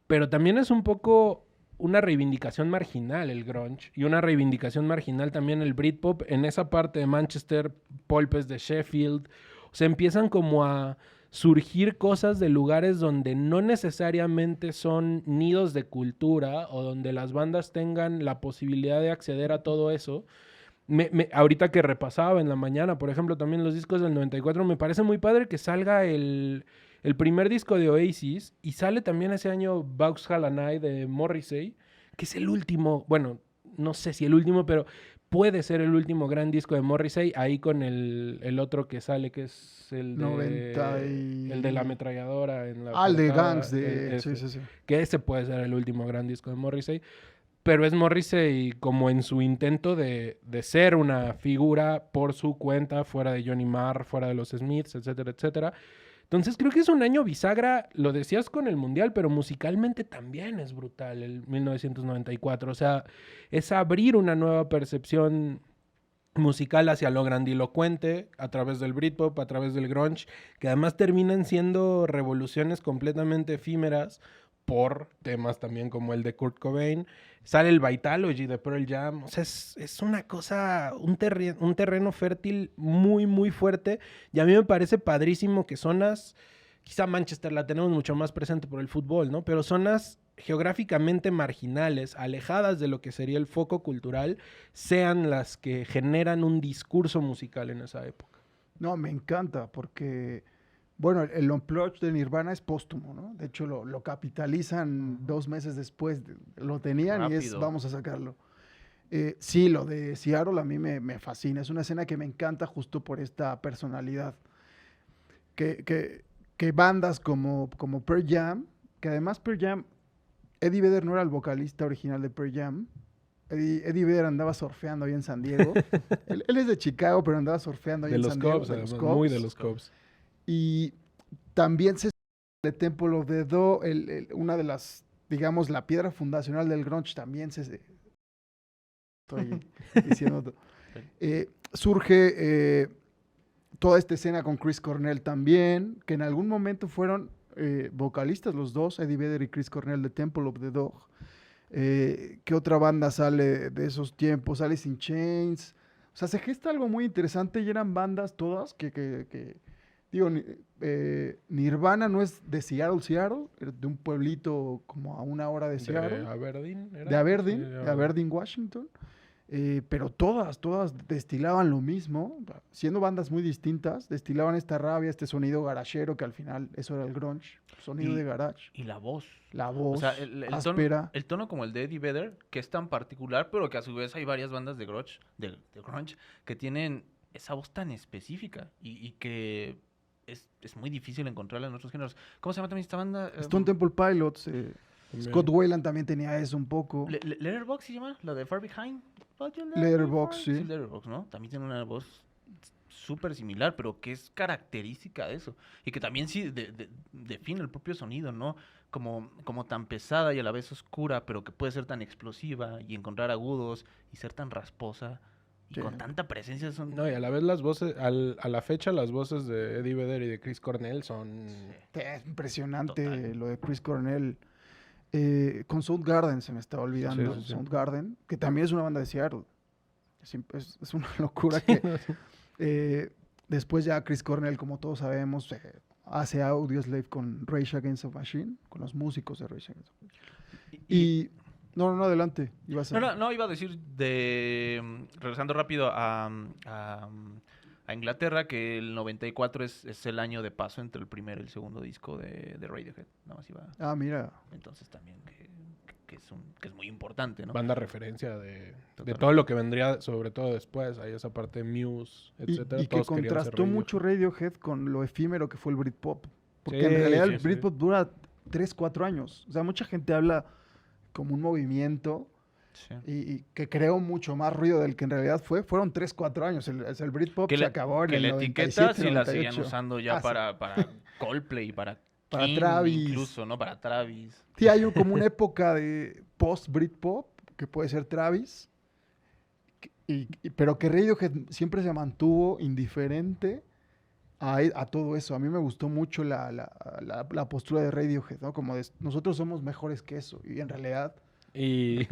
Pero también es un poco una reivindicación marginal el grunge y una reivindicación marginal también el Britpop. En esa parte de Manchester, Pulp es de Sheffield. O sea, empiezan como a surgir cosas de lugares donde no necesariamente son nidos de cultura o donde las bandas tengan la posibilidad de acceder a todo eso. Ahorita que repasaba en la mañana, por ejemplo, también los discos del 94, me parece muy padre que salga el primer disco de Oasis y sale también ese año Vauxhall and I de Morrissey, que es el último, bueno, no sé si el último, pero puede ser el último gran disco de Morrissey, ahí con el otro que sale, que es el de la ametralladora. En la el de portada, Gangs, sí. Que ese puede ser el último gran disco de Morrissey. Pero es Morrissey como en su intento de ser una figura por su cuenta, fuera de Johnny Marr, fuera de los Smiths, etcétera, etcétera. Entonces creo que es un año bisagra, lo decías con el Mundial, pero musicalmente también es brutal el 1994. O sea, es abrir una nueva percepción musical hacia lo grandilocuente a través del Britpop, a través del grunge, que además terminan siendo revoluciones completamente efímeras por temas también como el de Kurt Cobain. Sale el Vitalogy de Pearl Jam. O sea, es una cosa, un terreno fértil muy, muy fuerte. Y a mí me parece padrísimo que zonas, quizá Manchester la tenemos mucho más presente por el fútbol, ¿no? Pero zonas geográficamente marginales, alejadas de lo que sería el foco cultural, sean las que generan un discurso musical en esa época. No, me encanta porque... Bueno, el Unplugged de Nirvana es póstumo, ¿no? De hecho, lo capitalizan 2 meses después. Lo tenían Rápido. y vamos a sacarlo. Sí, lo de Seattle a mí me fascina. Es una escena que me encanta justo por esta personalidad. Que que bandas como Pearl Jam, que además Pearl Jam, Eddie Vedder no era el vocalista original de Pearl Jam. Eddie Vedder andaba surfeando ahí en San Diego. Él es de Chicago, pero andaba surfeando ahí De en los San Diego. Cubs, De los además, Cubs. muy de los Cubs. Y también se de Temple of the Dog, una de las, digamos, la piedra fundacional del grunge también estoy diciendo. Surge toda esta escena con Chris Cornell también, que en algún momento fueron vocalistas los dos, Eddie Vedder y Chris Cornell de Temple of the Dog. ¿Qué otra banda sale de esos tiempos? Alice in Chains. O sea, se gesta algo muy interesante y eran bandas todas que digo, Nirvana no es de Seattle, es de un pueblito como a 1 hora de Seattle. ¿De Aberdeen? ¿era? De Aberdeen, Sí, de Aberdeen, Washington. Pero todas destilaban lo mismo, siendo bandas muy distintas, destilaban esta rabia, este sonido garachero, que al final eso era el grunge, sonido de garage. Y la voz. La voz O sea, el áspera. tono como el de Eddie Vedder, que es tan particular, pero que a su vez hay varias bandas de grunge, de grunge que tienen esa voz tan específica y que es muy difícil encontrarla en otros géneros. ¿Cómo se llama también esta banda? Stone Temple Pilots, También. Scott Weiland también tenía eso un poco. Letterboxd se llama, la de Far Behind. Letterboxd, sí. Letterboxd, ¿no? También tiene una voz súper similar, pero que es característica de eso. Y que también sí define el propio sonido, ¿no? Como tan pesada y a la vez oscura, pero que puede ser tan explosiva y encontrar agudos y ser tan rasposa. Y Sí. con tanta presencia son... No, y a la vez las voces, a la fecha las voces de Eddie Vedder y de Chris Cornell son... Es impresionante Total. lo de Chris Cornell. Con Soundgarden se me estaba olvidando. Sí. Soundgarden, que también es una banda de Seattle. Es una locura que después ya Chris Cornell, como todos sabemos, hace Audioslave con Rage Against the Machine, con los músicos de Rage Against the Machine. Y no, adelante. Ibas a... No, iba a decir regresando rápido a Inglaterra, que el 94 es el año de paso entre el primero y el segundo disco de Radiohead. Nada más iba. Ah, mira. Entonces también que es muy importante, ¿no? Banda referencia de Totalmente. todo lo que vendría, sobre todo después. Hay esa parte de Muse, etcétera. Y que todos querían ser contrastó Radiohead. mucho Radiohead con lo efímero que fue el Britpop. Porque Sí, en realidad sí, el sí. Britpop dura 3, 4 años. O sea, mucha gente habla como un movimiento Sí. y que creó mucho más ruido del que en realidad fue. Fueron 3, 4 años. El Britpop Que se la, acabó en que el la 97, etiqueta sí la 98. siguen usando ya Sí. para Coldplay, para Para King, Travis. incluso, ¿no? Para Travis. Sí, hay como una época de post-Britpop, que puede ser Travis, pero que Radiohead siempre se mantuvo indiferente a todo eso. A mí me gustó mucho la postura de Radiohead, ¿no? Como de, nosotros somos mejores que eso, y en realidad... Y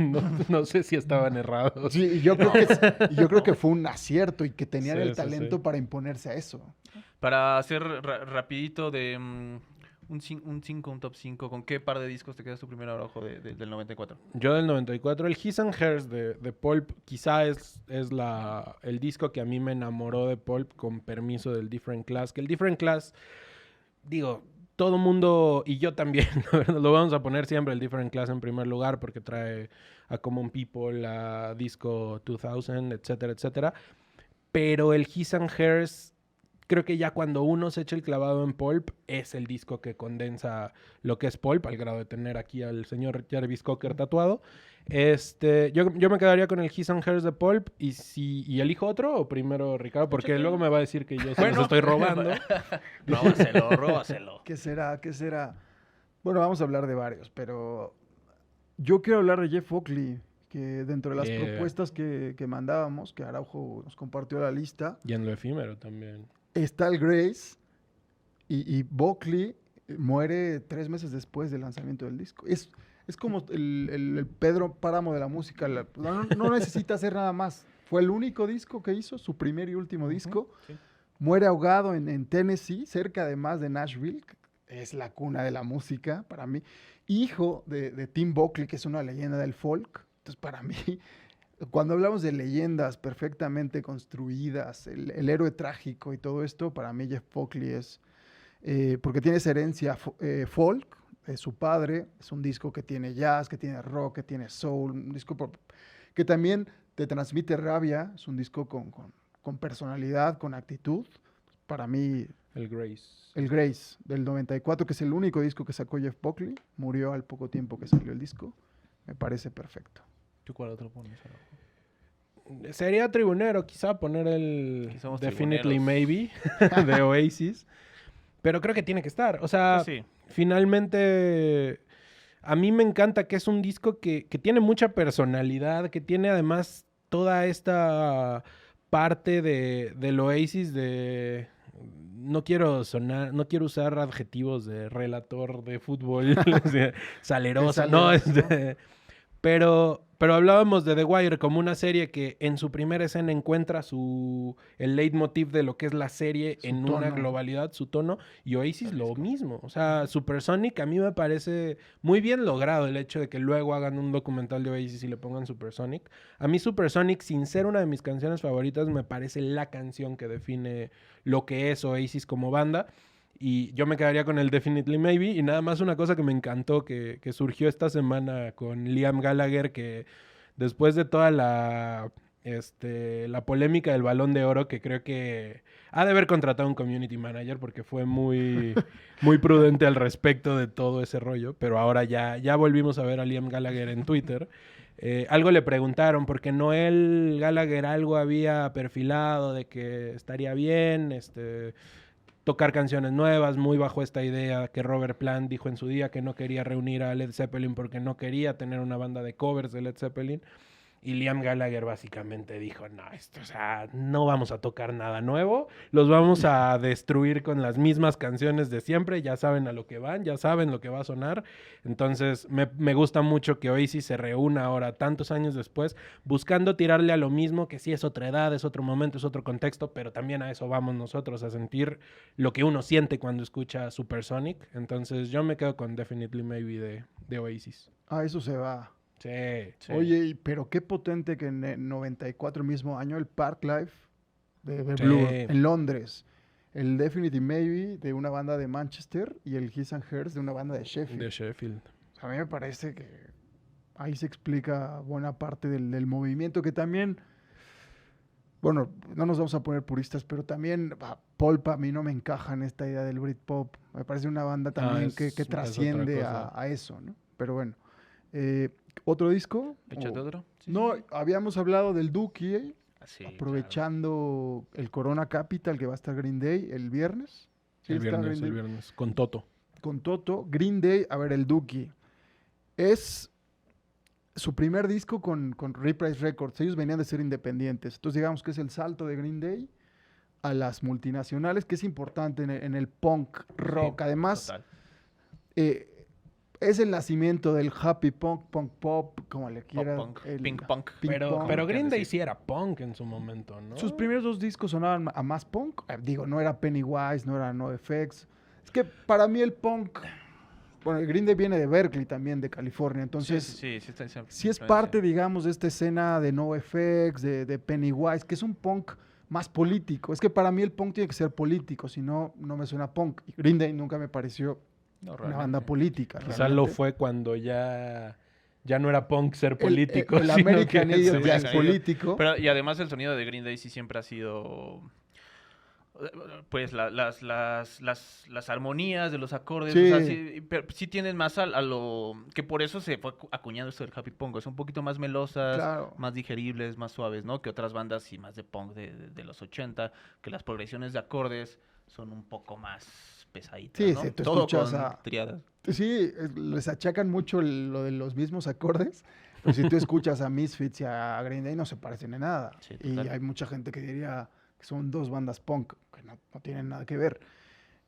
no sé si estaban errados. Sí, y yo creo que fue un acierto y que tenían Sí, el sí, talento sí. para imponerse a eso. Para hacer rapidito de un top 5, ¿con qué par de discos te quedas tu primero ojo del 94? Yo del 94, el His and Hers de Pulp quizá es el disco que a mí me enamoró de Pulp, con permiso del Different Class. Que el Different Class, digo, todo mundo, y yo también, la verdad, lo vamos a poner siempre el Different Class en primer lugar porque trae a Common People, a Disco 2000, etcétera, etcétera. Pero el His and Hers, creo que ya cuando uno se echa el clavado en Pulp, es el disco que condensa lo que es Pulp, al grado de tener aquí al señor Jarvis Cocker tatuado. Yo me quedaría con el His and Hers de Pulp, y elijo otro, o primero Ricardo, porque Échate. luego me va a decir que yo se Bueno. los estoy robando. Róbaselo. ¿Qué será? Bueno, vamos a hablar de varios, pero yo quiero hablar de Jeff Buckley, que dentro de las propuestas que mandábamos, que Araujo nos compartió la lista, Y en lo efímero también. está el Grace, y Buckley muere 3 meses después del lanzamiento del disco. Es como el Pedro Páramo de la música. No necesita hacer nada más. Fue el único disco que hizo, su primer y último disco. Sí. Muere ahogado en Tennessee, cerca además de Nashville, que es la cuna de la música para mí. Hijo de Tim Buckley, que es una leyenda del folk. Entonces, para mí, cuando hablamos de leyendas perfectamente construidas, el héroe trágico y todo esto, para mí Jeff Buckley es... porque tiene esa herencia folk de su padre. Es un disco que tiene jazz, que tiene rock, que tiene soul. Un disco que también te transmite rabia. Es un disco con personalidad, con actitud. Para mí... El Grace. El Grace, del 94, que es el único disco que sacó Jeff Buckley. Murió al poco tiempo que salió el disco. Me parece perfecto. ¿Tú cuál otro pones? Sería tribunero, quizá, poner el Aquí somos Definitely tribuneros. Maybe de Oasis. Pero creo que tiene que estar. O sea, Pues sí. finalmente, a mí me encanta que es un disco que tiene mucha personalidad, que tiene además toda esta parte del Oasis de... No quiero usar adjetivos de relator de fútbol, salerosa, no, pero hablábamos de The Wire como una serie que en su primera escena encuentra el leitmotiv de lo que es la serie Su en tono. una globalidad, su tono, y Oasis lo Disco. mismo. O sea, Supersonic a mí me parece muy bien logrado el hecho de que luego hagan un documental de Oasis y le pongan Supersonic. A mí Supersonic, sin ser una de mis canciones favoritas, me parece la canción que define lo que es Oasis como banda. Y yo me quedaría con el Definitely Maybe. Y nada más una cosa que me encantó que surgió esta semana con Liam Gallagher, que después de toda la polémica del Balón de Oro, que creo que ha de haber contratado un community manager porque fue muy, muy prudente al respecto de todo ese rollo. Pero ahora ya volvimos a ver a Liam Gallagher en Twitter. Algo le preguntaron porque Noel Gallagher algo había perfilado de que estaría bien, tocar canciones nuevas, muy bajo esta idea que Robert Plant dijo en su día que no quería reunir a Led Zeppelin porque no quería tener una banda de covers de Led Zeppelin. Y Liam Gallagher básicamente dijo, no, o sea, no vamos a tocar nada nuevo, los vamos a destruir con las mismas canciones de siempre, ya saben a lo que van, ya saben lo que va a sonar. Entonces me gusta mucho que Oasis se reúna ahora, tantos años después, buscando tirarle a lo mismo, que sí es otra edad, es otro momento, es otro contexto, pero también a eso vamos nosotros, a sentir lo que uno siente cuando escucha Supersonic. Entonces yo me quedo con Definitely Maybe de Oasis. Ah, eso se va. Sí. Sí. Oye, pero qué potente que en el 94 mismo año el Parklife de Sí. Blur en Londres, el Definitely Maybe de una banda de Manchester y el His and Hers de una banda de Sheffield. De Sheffield. A mí me parece que ahí se explica buena parte del movimiento que también, bueno, no nos vamos a poner puristas, pero también Pulp a mí no me encaja en esta idea del Britpop. Me parece una banda también que es otra trasciende cosa. a eso, ¿no? Pero bueno. ¿Otro disco? ¿Échate ¿O- otro? Sí, No, sí. habíamos hablado del Dookie, Así, aprovechando el Corona Capital que va a estar Green Day el viernes. Sí, El está viernes, Green Day. con Toto. Con Toto. Green Day, a ver, el Dookie. Es su primer disco con Reprise Records. Ellos venían de ser independientes. Entonces digamos que es el salto de Green Day a las multinacionales, que es importante en el punk rock. Sí, Además, total. es el nacimiento del happy punk, punk pop, como le quiera. Pop punk, el- pink punk. pink Pero punk. Green quiero Day decir. sí era punk en su momento, ¿no? Sus primeros dos discos sonaban a más punk. Digo, no era Pennywise, no era NoFX. Es que para mí el punk... Bueno, el Green Day viene de Berkeley también, de California. Entonces, sí, está esa sí es influencia. parte, digamos, de esta escena de NoFX, de Pennywise, que es un punk más político. Es que para mí el punk tiene que ser político, si no, no me suena punk. Y Green Day nunca me pareció No, una banda realmente. política. Quizá realmente. lo fue cuando ya no era punk ser político. El sino American que- Idiot sí, ya sí. es político. Pero, y además el sonido de Green Day sí siempre ha sido... Pues las armonías de los acordes, Sí. o sea, sí, pero sí tienden más a lo... Que por eso se fue acuñando esto del happy punk. Son un poquito más melosas, Claro. más digeribles, más suaves, ¿no? Que otras bandas y más de punk de los 80, que las progresiones de acordes son un poco más pesaditas, Sí, ¿no? sí, tú Todo escuchas con a- triadas. Sí, les achacan mucho lo de los mismos acordes, pero si tú escuchas a Misfits y a Green Day no se parecen en nada. Sí, Y total. hay mucha gente que diría que son dos bandas punk, que no tienen nada que ver.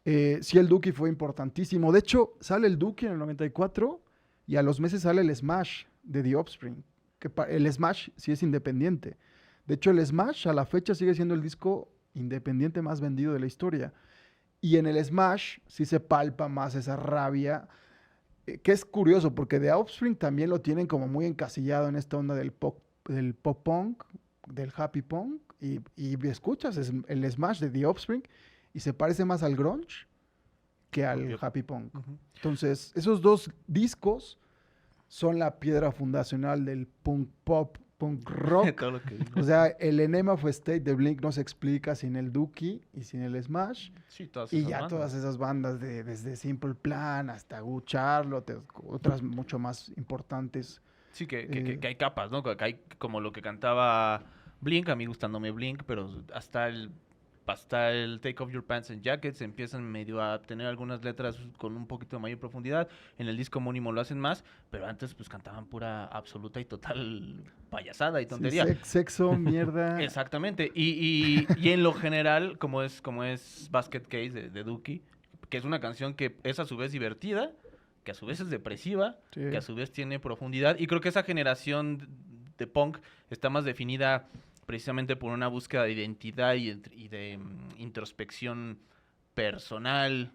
Sí, el Dookie fue importantísimo. De hecho, sale el Dookie en el 94 y a los meses sale el Smash de The Offspring. El Smash sí es independiente. De hecho, el Smash a la fecha sigue siendo el disco independiente más vendido de la historia. Y en el Smash sí se palpa más esa rabia, que es curioso porque The Offspring también lo tienen como muy encasillado en esta onda del pop punk, del happy punk, y escuchas el Smash de The Offspring y se parece más al grunge que al Obvio. happy punk. Ujú. Entonces, esos dos discos son la piedra fundacional del punk pop punk rock. Todo lo que O sea, el Enema of State de Blink no se explica sin el Dookie y sin el Smash. Sí, todas Y esas ya bandas. todas esas bandas, desde Simple Plan hasta Good Charlotte, otras mucho más importantes. Sí, que hay capas, ¿no? Que hay como lo que cantaba Blink, a mí gustándome Blink, pero hasta el Take Off Your Pants and Jackets empiezan medio a tener algunas letras con un poquito de mayor profundidad. En el disco homónimo lo hacen más, pero antes pues cantaban pura absoluta y total payasada y Sí, tontería. sexo, mierda. Exactamente. Y en lo general, como es Basket Case de Dookie, que es una canción que es a su vez divertida, que a su vez es depresiva, Sí. que a su vez tiene profundidad. Y creo que esa generación de punk está más definida precisamente por una búsqueda de identidad y de introspección personal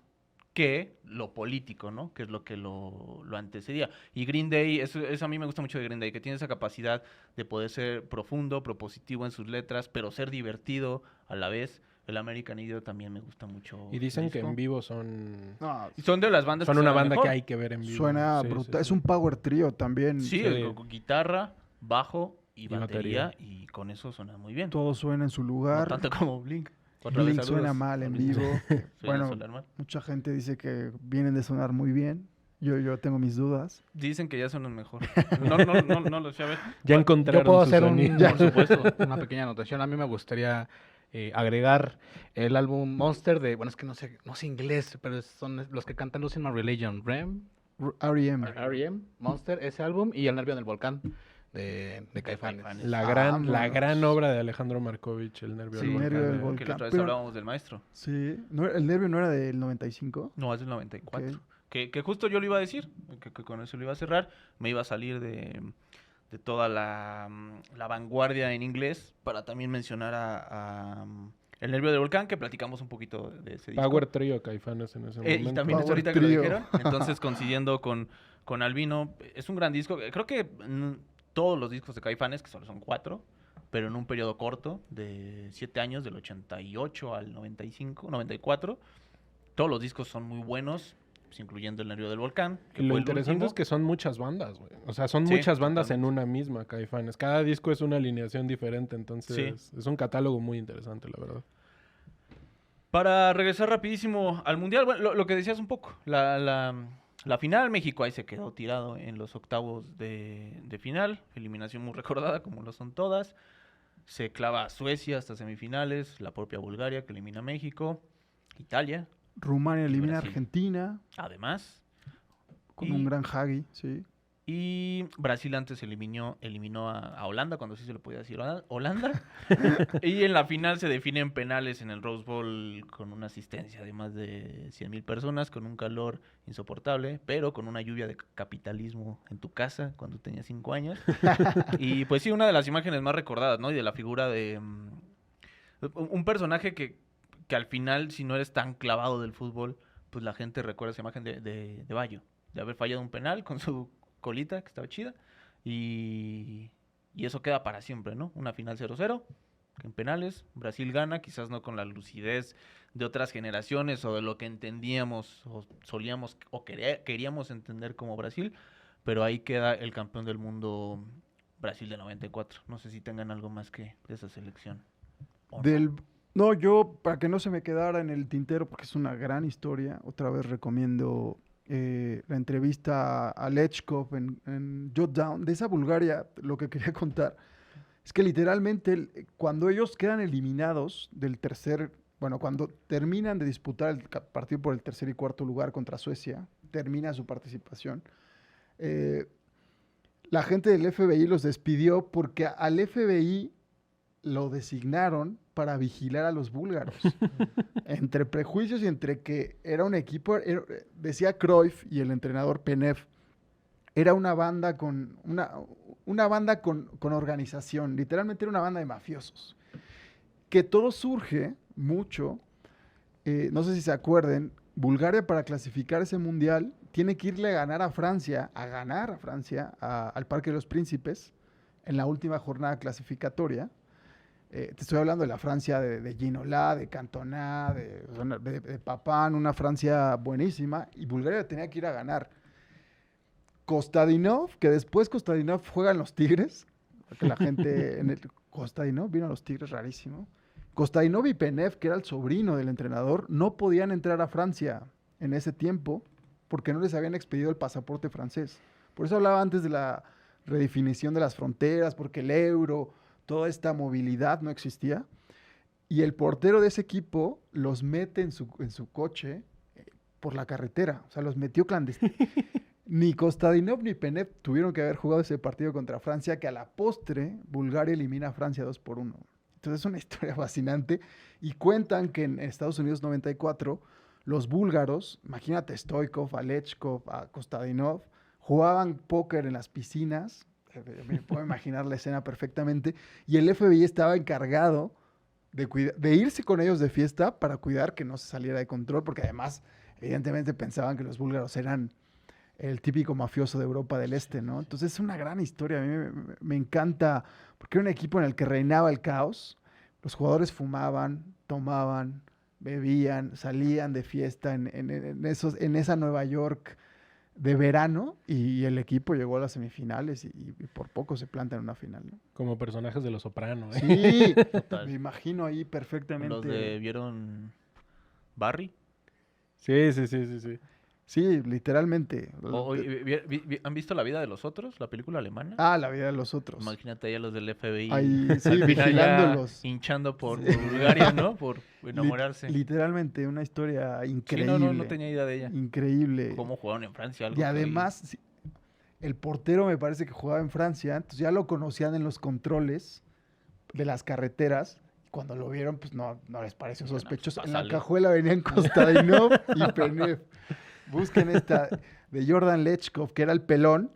que lo político, ¿no? Que es lo que lo antecedía. Y Green Day, eso a mí me gusta mucho de Green Day, que tiene esa capacidad de poder ser profundo, propositivo en sus letras, pero ser divertido a la vez. El American Idiot también me gusta mucho. Y dicen el que disco. en vivo son... No, Y son de las bandas Son que una suenan banda mejor. que hay que ver en vivo. suena Sí, brutal. sí, Es sí. un power trío también. Sí, Sí. con guitarra, bajo y Y batería, batería. y con eso suena muy bien. Todo suena en su No lugar. tanto como Blink. Otra vez, Blink suena saludos mal a en Blink. vivo. Suena Bueno, sonar mal. mucha gente dice que vienen de sonar muy bien. Yo tengo mis dudas. Dicen que ya suenan mejor. No lo sé, a ver. Ya Yo encontraron puedo su hacer sonido. Por supuesto. una pequeña anotación. A mí me gustaría agregar el álbum Monster de, bueno, es que no sé inglés, pero son los que cantan Losing My Religion, R.E.M. R.E.M., Monster, ese álbum, y El Nervio del Volcán de Caifanes. Caifanes. La Vámonos. gran obra de Alejandro Markovich, El Nervio Sí, del Nervio Volcán. del ¿eh? Volcán. Que la otra vez Pero- hablábamos del maestro. Sí. ¿El nervio no era del 95? No, es del 94. Ok. Que justo yo lo iba a decir, que con eso lo iba a cerrar. Me iba a salir de toda la vanguardia en inglés para también mencionar a El Nervio del Volcán, que platicamos un poquito de ese disco. Power Trio Caifanes en ese Y momento. también es Power ahorita que lo Trio. dijeron. Entonces, coincidiendo con Albino, es un gran disco. Creo que todos los discos de Caifanes, que solo son 4, pero en un periodo corto de 7 años, del 88 al 95, 94, todos los discos son muy buenos, pues, incluyendo El Nervio del Volcán. Que Y lo fue el interesante último. es que son muchas bandas, güey. O sea, son Sí, muchas bandas en totalmente. una misma, Caifanes. Cada disco es una alineación diferente, entonces es un catálogo muy interesante, la verdad. Para regresar rapidísimo al Mundial, bueno, lo que decías un poco, la final, México ahí se quedó tirado en los octavos de final, eliminación muy recordada como lo son todas, se clava a Suecia hasta semifinales, la propia Bulgaria que elimina a México, Italia, Rumania elimina a Brasil. Argentina además, con Y- un gran Hagi, sí. y Brasil antes eliminó a Holanda, cuando sí se le podía decir Holanda, y en la final se define en penales en el Rose Bowl con una asistencia de más de 100,000 personas, con un calor insoportable, pero con una lluvia de capitalismo en tu casa cuando tenías 5 años. Y pues sí, una de las imágenes más recordadas, ¿no? Y de la figura de un personaje que al final, si no eres tan clavado del fútbol, pues la gente recuerda esa imagen de Bayo, de haber fallado un penal con su colita, que estaba chida, y eso queda para siempre, ¿no? Una final 0-0, en penales, Brasil gana, quizás no con la lucidez de otras generaciones o de lo que entendíamos o solíamos o queríamos entender como Brasil, pero ahí queda el campeón del mundo Brasil de 94. No sé si tengan algo más que de esa selección. ¿o no? No, yo, para que no se me quedara en el tintero, porque es una gran historia, otra vez recomiendo la entrevista a Lechkov en Jot Down. De esa Bulgaria, lo que quería contar es que literalmente cuando ellos quedan eliminados del cuando terminan de disputar el partido por el tercer y cuarto lugar contra Suecia, termina su participación, la gente del FBI los despidió porque al FBI lo designaron para vigilar a los búlgaros. Entre prejuicios y entre que era un equipo, decía Cruyff y el entrenador Penev, era una banda con con organización, literalmente era una banda de mafiosos. Que todo surge mucho, no sé si se acuerden, Bulgaria para clasificar ese mundial tiene que irle a ganar a Francia, al Parque de los Príncipes, en la última jornada clasificatoria. Te estoy hablando de la Francia de Ginola, de Cantona, de Papin, una Francia buenísima, y Bulgaria tenía que ir a ganar. Kostadinov, que después Kostadinov juega en los Tigres, Que la gente en el Kostadinov vino a los Tigres rarísimo. Kostadinov y Penev, que era el sobrino del entrenador, no podían entrar a Francia en ese tiempo porque no les habían expedido el pasaporte francés. Por eso hablaba antes de la redefinición de las fronteras, porque el euro, toda esta movilidad no existía. Y el portero de ese equipo los mete en su coche por la carretera. O sea, los metió clandestinos. Ni Kostadinov ni Penev tuvieron que haber jugado ese partido contra Francia, que a la postre Bulgaria elimina a Francia 2-1. Entonces es una historia fascinante. Y cuentan que en Estados Unidos 94, los búlgaros, imagínate Stoichkov, a Lechkov, a Kostadinov, jugaban póker en las piscinas. Me puedo imaginar la escena perfectamente. Y el FBI estaba encargado de irse con ellos de fiesta para cuidar que no se saliera de control, porque además, evidentemente, pensaban que los búlgaros eran el típico mafioso de Europa del Este, ¿no? Entonces es una gran historia. A mí me encanta, porque era un equipo en el que reinaba el caos. Los jugadores fumaban, tomaban, bebían, salían de fiesta en esa Nueva York de verano, y el equipo llegó a las semifinales y por poco se planta en una final, ¿no? Como personajes de Los Soprano, ¿eh? Sí, Total. me imagino ahí perfectamente. Los de, ¿vieron Barry? Sí, sí, sí, sí, sí. Sí, literalmente. ¿Han visto La vida de los otros? La película alemana. La vida de los otros. Imagínate ya los del FBI. Ahí, sí, al final ya vigilándolos. hinchando por Sí. Bulgaria, ¿no? Por enamorarse. Literalmente, una historia Sí, increíble. no tenía idea de ella. Increíble. Cómo jugaron en Francia. Algo Y que además, sí, el portero me parece que jugaba en Francia, entonces ya lo conocían en los controles de las carreteras. Cuando lo vieron, pues no les pareció Bueno, sospechoso. pues, En la pásale. cajuela venían Kostadinov y Penev. Busquen esta de Jordan Lechkov, que era el pelón,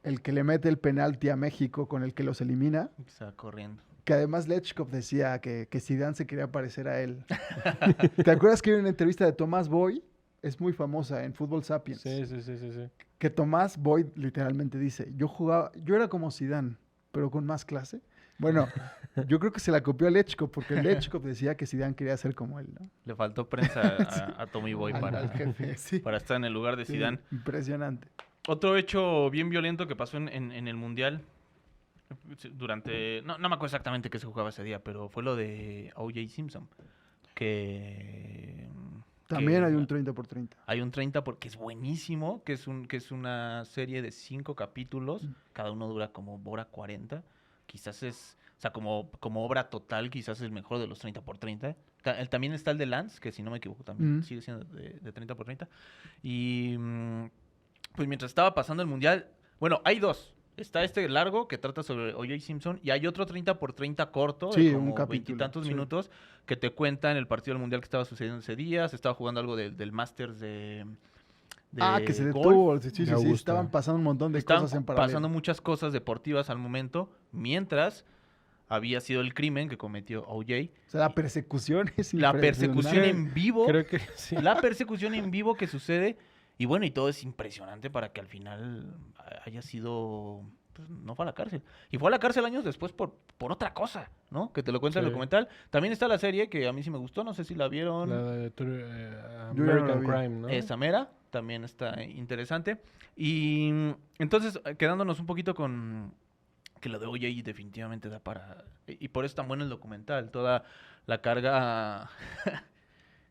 el que le mete el penalti a México con el que los elimina. está corriendo. Que además Lechkov decía que Zidane se quería parecer a él. ¿Te acuerdas que hay una entrevista de Tomás Boy? Es muy famosa en Fútbol Sapiens. Sí, sí, sí, sí, sí. Que Tomás Boy literalmente dice, yo era como Zidane, pero con más clase. Bueno, yo creo que se la copió a Lechkov, porque Lechkov decía que Zidane quería ser como él, ¿no? Le faltó prensa a Tommy Boy Al jefe, sí. para estar en el lugar de Sí, Zidane. impresionante. Otro hecho bien violento que pasó en el Mundial durante... No me acuerdo exactamente qué se jugaba ese día, pero fue lo de O.J. Simpson. También que hay un 30x30. Hay un 30 porque es buenísimo, que es una serie de 5 capítulos, cada uno dura como hora 40. Quizás o sea, como obra total, quizás el mejor de los 30x30. También está el de Lance, que si no me equivoco también sigue siendo de 30x30. Y pues mientras estaba pasando el Mundial, bueno, hay dos. Está este largo que trata sobre O.J. Simpson y hay otro 30x30 corto, Sí, de un como capítulo, veintitantos sí. minutos, que te cuentan el partido del Mundial que estaba sucediendo ese día. Se estaba jugando algo del Masters de Que se golf. detuvo. Sí, sí, De sí. Augusta. Estaban pasando un montón de Estaban cosas en paralelo. pasando muchas cosas deportivas al momento, mientras había sido el crimen que cometió O.J. O sea, la persecución es La persecución impresionante. en vivo, Creo que sí. la persecución en vivo que sucede, y bueno, y todo es impresionante para que al final haya sido, pues, no fue a la cárcel. Y fue a la cárcel años después por otra cosa, ¿no? Que te lo cuenta el Sí. documental. También está la serie que a mí sí me gustó, no sé si la vieron. La de Yo ya no la American vi. Crime, ¿no? Esa mera, también está interesante. Y entonces, quedándonos un poquito con que lo de O.J. definitivamente da para... Y por eso es tan bueno el documental, toda la carga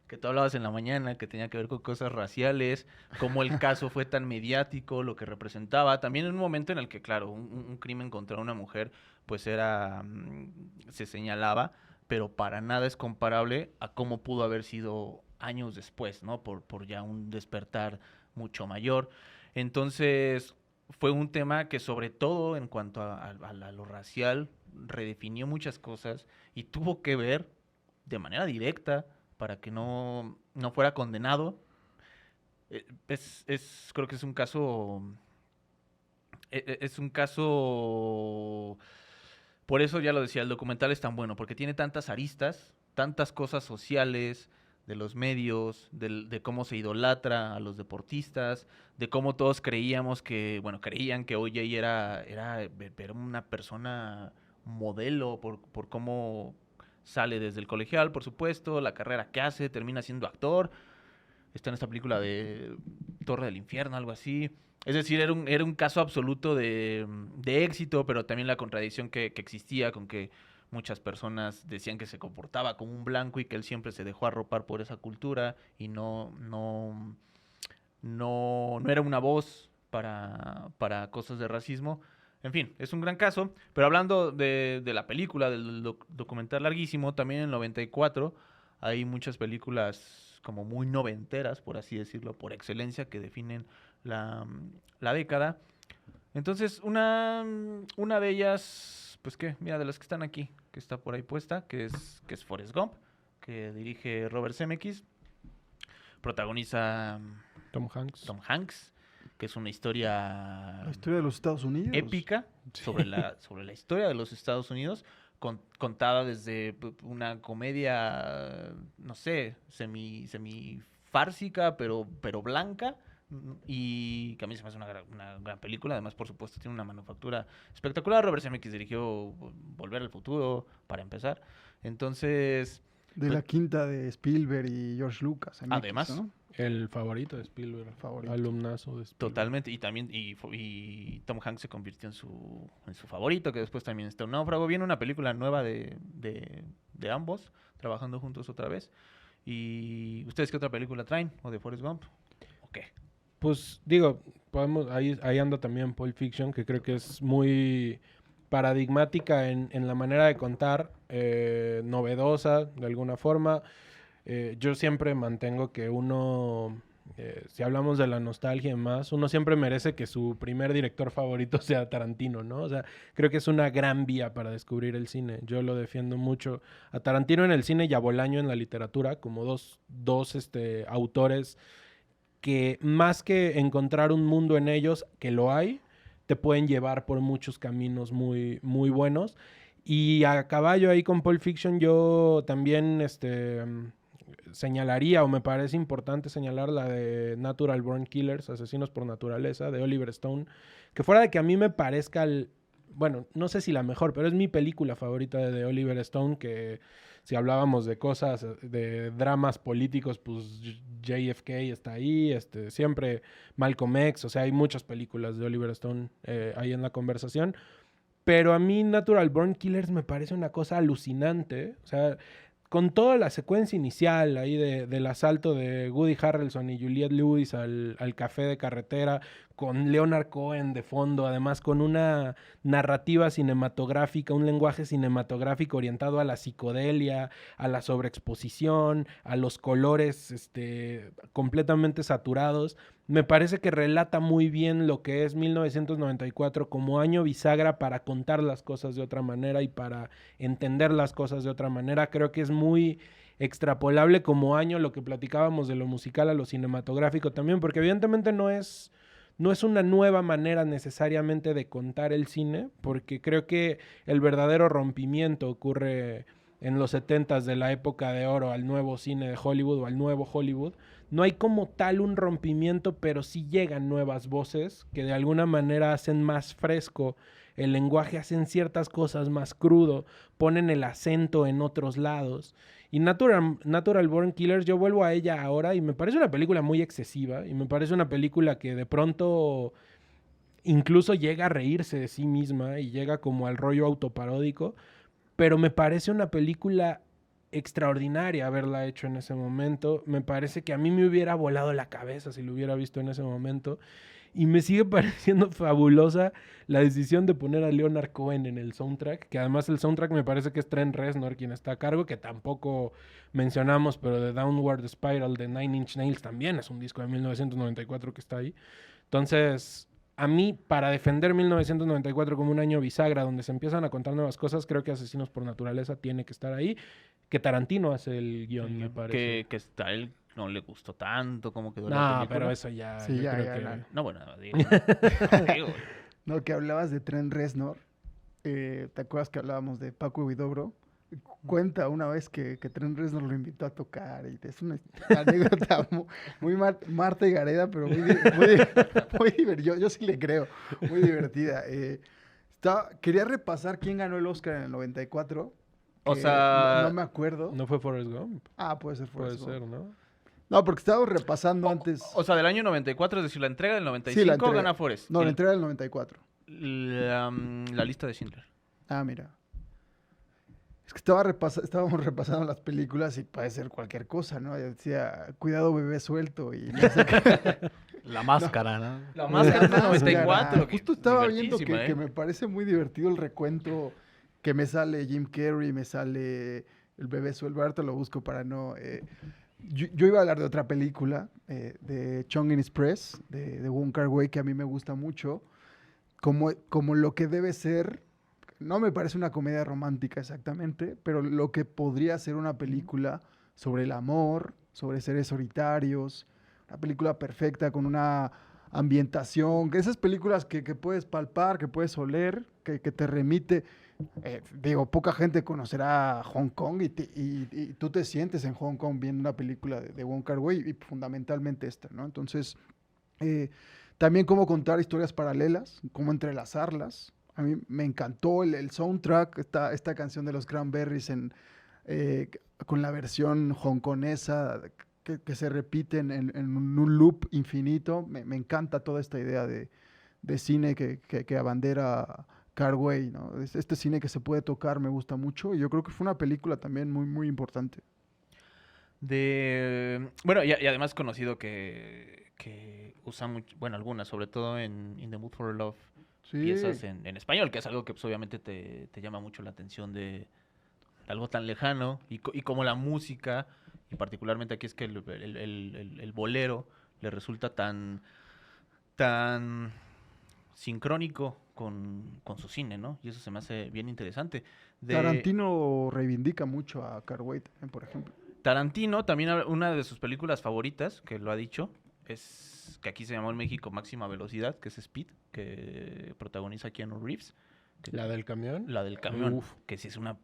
que tú hablabas en la mañana, que tenía que ver con cosas raciales, cómo el caso fue tan mediático, lo que representaba. También en un momento en el que, claro, un crimen contra una mujer, pues se señalaba, pero para nada es comparable a cómo pudo haber sido años después, ¿no? Por ya un despertar mucho mayor. Entonces, fue un tema que sobre todo en cuanto a lo racial, redefinió muchas cosas y tuvo que ver de manera directa para que no fuera condenado. Creo que es un caso... Es un caso... Por eso ya lo decía, el documental es tan bueno, porque tiene tantas aristas, tantas cosas sociales, de los medios, de cómo se idolatra a los deportistas, de cómo todos creían que O.J. era una persona modelo por cómo sale desde el colegial, por supuesto, la carrera que hace, termina siendo actor. está en esta película de Torre del Infierno, algo así. Es decir, era un caso absoluto de éxito, pero también la contradicción que existía con que muchas personas decían que se comportaba como un blanco y que él siempre se dejó arropar por esa cultura y no era una voz para cosas de racismo. En fin, es un gran caso. Pero hablando de la película, del documental larguísimo, también en el 94 hay muchas películas como muy noventeras, por así decirlo, por excelencia, que definen la década. Entonces, una de ellas, pues qué, mira, de las que están aquí, que está por ahí puesta, que es Forrest Gump, que dirige Robert Zemeckis, protagoniza Tom Hanks. Tom Hanks, que es una historia La historia de los Estados Unidos. épica sobre la historia de los Estados Unidos, contada desde una comedia, no sé, semi fársica, pero blanca, y que a mí se me hace una gran película. Además, por supuesto, tiene una manufactura espectacular. Robert Zemeckis dirigió Volver al Futuro, para empezar. Entonces, De la quinta de Spielberg y George Lucas. MX, Además, ¿no? El favorito de Spielberg. Favorito. Alumnazo de Spielberg. totalmente, y también y Tom Hanks se convirtió en su favorito, que después también está un náufrago. Viene una película nueva de ambos, trabajando juntos otra vez. ¿Y ustedes qué otra película traen? ¿O de Forrest Gump? ¿O qué? Pues digo, ahí anda también Pulp Fiction, que creo que es muy paradigmática en la manera de contar, novedosa de alguna forma. Yo siempre mantengo que uno, si hablamos de la nostalgia y más, uno siempre merece que su primer director favorito sea Tarantino, ¿no? O sea, creo que es una gran vía para descubrir el cine. Yo lo defiendo mucho a Tarantino en el cine y a Bolaño en la literatura, como dos autores que más que encontrar un mundo en ellos, que lo hay, te pueden llevar por muchos caminos muy, muy buenos. Y a caballo ahí con Pulp Fiction yo también señalaría, o me parece importante señalar, la de Natural Born Killers, Asesinos por Naturaleza, de Oliver Stone, que fuera de que a mí me parezca, bueno, no sé si la mejor, pero es mi película favorita de Oliver Stone, que si hablábamos de cosas, de dramas políticos, pues JFK está ahí, siempre Malcolm X, o sea, hay muchas películas de Oliver Stone ahí en la conversación. Pero a mí Natural Born Killers me parece una cosa alucinante. O sea, con toda la secuencia inicial ahí del asalto de Woody Harrelson y Juliette Lewis al café de carretera, con Leonard Cohen de fondo, además con una narrativa cinematográfica, un lenguaje cinematográfico orientado a la psicodelia, a la sobreexposición, a los colores completamente saturados. Me parece que relata muy bien lo que es 1994 como año bisagra para contar las cosas de otra manera y para entender las cosas de otra manera. Creo que es muy extrapolable como año lo que platicábamos de lo musical a lo cinematográfico también, porque evidentemente no es una nueva manera necesariamente de contar el cine, porque creo que el verdadero rompimiento ocurre en los 70s de la época de oro al nuevo cine de Hollywood o al nuevo Hollywood. No hay como tal un rompimiento, pero sí llegan nuevas voces que de alguna manera hacen más fresco el lenguaje, hacen ciertas cosas más crudo, ponen el acento en otros lados. Y Natural Born Killers, yo vuelvo a ella ahora y me parece una película muy excesiva y me parece una película que de pronto incluso llega a reírse de sí misma y llega como al rollo autoparódico, pero me parece una película extraordinaria haberla hecho en ese momento. Me parece que a mí me hubiera volado la cabeza si lo hubiera visto en ese momento. Y me sigue pareciendo fabulosa la decisión de poner a Leonard Cohen en el soundtrack, que además el soundtrack me parece que es Trent Reznor quien está a cargo, que tampoco mencionamos, pero The Downward Spiral de Nine Inch Nails también es un disco de 1994 que está ahí. Entonces, a mí, para defender 1994 como un año bisagra donde se empiezan a contar nuevas cosas, creo que Asesinos por Naturaleza tiene que estar ahí. Que Tarantino hace el guión, me parece. Que a él no le gustó tanto como quedó la No, película. pero eso ya... Sí, yo ya, creo ya, que... no. No, bueno, digo. No, que hablabas de Trent Reznor. ¿Te acuerdas que hablábamos de Paco Huidobro? Cuenta una vez que Trent Reznor lo invitó a tocar. Y es una anécdota muy Marta y Gareda, pero muy divertida. Yo sí le creo. Muy divertida. Quería repasar quién ganó el Oscar en el 94. O sea, No me acuerdo. ¿No fue Forrest Gump? Puede ser Puede Forrest Gump. ser, ¿no? No, porque estábamos repasando antes. O sea, del año 94, es decir, la entrega del 95 Sí, la entrega. gana Forrest. No, la entrega del 94. La lista de Schindler. Ah, mira. Es que estábamos repasando las películas y puede ser cualquier cosa, ¿no? Yo decía, cuidado bebé suelto y no sé qué. La máscara, ¿no? La máscara es del Máscara. 94. que Justo estaba viendo divertísima, que me parece muy divertido el recuento que me sale Jim Carrey, me sale el bebé suelto. Ahorita lo busco para no... yo iba a hablar de otra película, de Chongqing Express, de Wong Kar-wai, que a mí me gusta mucho, como lo que debe ser. No me parece una comedia romántica exactamente, pero lo que podría ser una película sobre el amor, sobre seres solitarios, una película perfecta con una ambientación, que esas películas que puedes palpar, que puedes oler, que te remite. Digo, poca gente conocerá Hong Kong y tú te sientes en Hong Kong viendo una película de Wong Kar-wai y fundamentalmente esta, ¿no? Entonces, también cómo contar historias paralelas, cómo entrelazarlas. A mí me encantó el soundtrack, esta canción de los Cranberries con la versión hongkonesa que se repite en un loop infinito. Me encanta toda esta idea de cine que abandera Kar-wai, ¿no? Este cine que se puede tocar me gusta mucho y yo creo que fue una película también muy, muy importante. Bueno, y además conocido que usa mucho, bueno, algunas, sobre todo en In the Mood for Love, Sí. piezas en español, que es algo que pues, obviamente te llama mucho la atención de algo tan lejano, y como la música, y particularmente aquí es que el bolero le resulta tan sincrónico con su cine, ¿no? Y eso se me hace bien interesante. Tarantino reivindica mucho a Kar-wai también, por ejemplo. Tarantino, también una de sus películas favoritas, que lo ha dicho, es que aquí se llamó en México Máxima Velocidad, que es Speed, que protagoniza Keanu Reeves. ¿La del camión? La del camión, Uf. que sí es una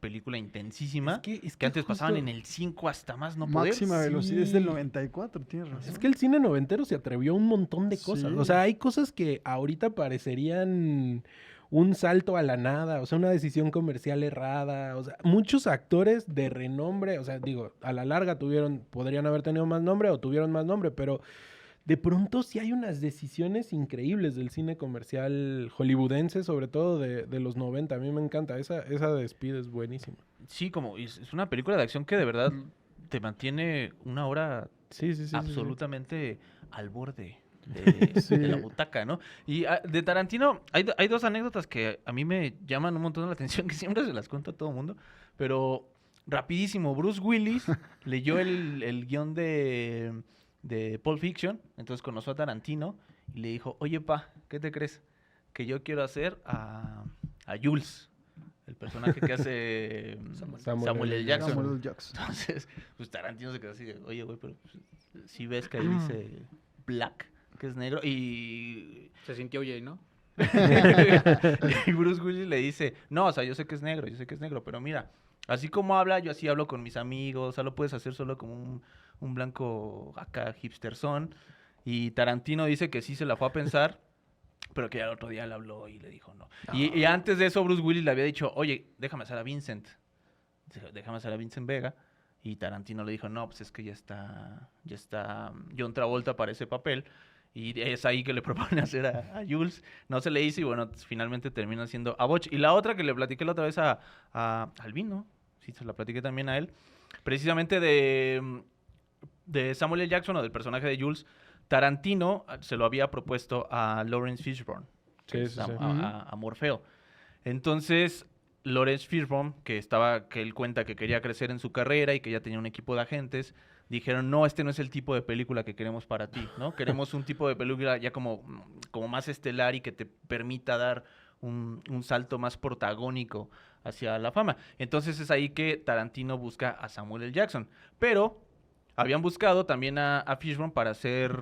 película intensísima, Es que antes pasaban justo- en el 5 hasta más no poder. Máxima Sí. velocidad es del 94, tienes razón. Es que el cine noventero se atrevió a un montón de cosas. Sí. O sea, hay cosas que ahorita parecerían un salto a la nada, o sea, una decisión comercial errada. O sea, muchos actores de renombre, o sea, digo, a la larga podrían haber tenido más nombre o tuvieron más nombre, pero de pronto sí hay unas decisiones increíbles del cine comercial hollywoodense, sobre todo de los 90. A mí me encanta. Esa de Speed es buenísima. Sí, como es una película de acción que de verdad te mantiene una hora Sí, sí, sí. absolutamente al borde Sí. de la butaca, ¿no? Y de Tarantino hay dos anécdotas que a mí me llaman un montón la atención, que siempre se las cuento a todo el mundo, pero rapidísimo, Bruce Willis leyó el guión de Pulp Fiction, entonces conoció a Tarantino y le dijo, oye, ¿qué te crees? Que yo quiero hacer a Jules, el personaje que hace Samuel L. Jackson. Samuel L. Jackson. Entonces, pues Tarantino se quedó así de, oye, güey, pero si ves que ahí dice Black, que es negro, y Se sintió Jay, ¿no? y Bruce Willis le dice, no, o sea, yo sé que es negro, pero mira, así como habla, yo así hablo con mis amigos, o sea, lo puedes hacer solo como un blanco acá hipsterzón. Y Tarantino dice que sí se la fue a pensar, pero que ya el otro día le habló y le dijo no. Y antes de eso, Bruce Willis le había dicho, oye, déjame hacer a Vincent Vega. Y Tarantino le dijo, no, pues es que ya está John Travolta para ese papel. Y es ahí que le propone hacer a Jules. No se le hizo y bueno, finalmente termina siendo a Butch. Y la otra que le platiqué la otra vez a Alvin, ¿no? Sí, se la platiqué también a él. Precisamente de Samuel L. Jackson o del personaje de Jules. Tarantino se lo había propuesto a Lawrence Fishburne, Sí, sí, sí. a Morfeo. Entonces, Lawrence Fishburne, que él cuenta que quería crecer en su carrera y que ya tenía un equipo de agentes, dijeron, no, este no es el tipo de película que queremos para ti, ¿no? Queremos un tipo de película ya como más estelar y que te permita dar un salto más protagónico hacia la fama. Entonces es ahí que Tarantino busca a Samuel L. Jackson. Pero habían buscado también a Fishburne para hacer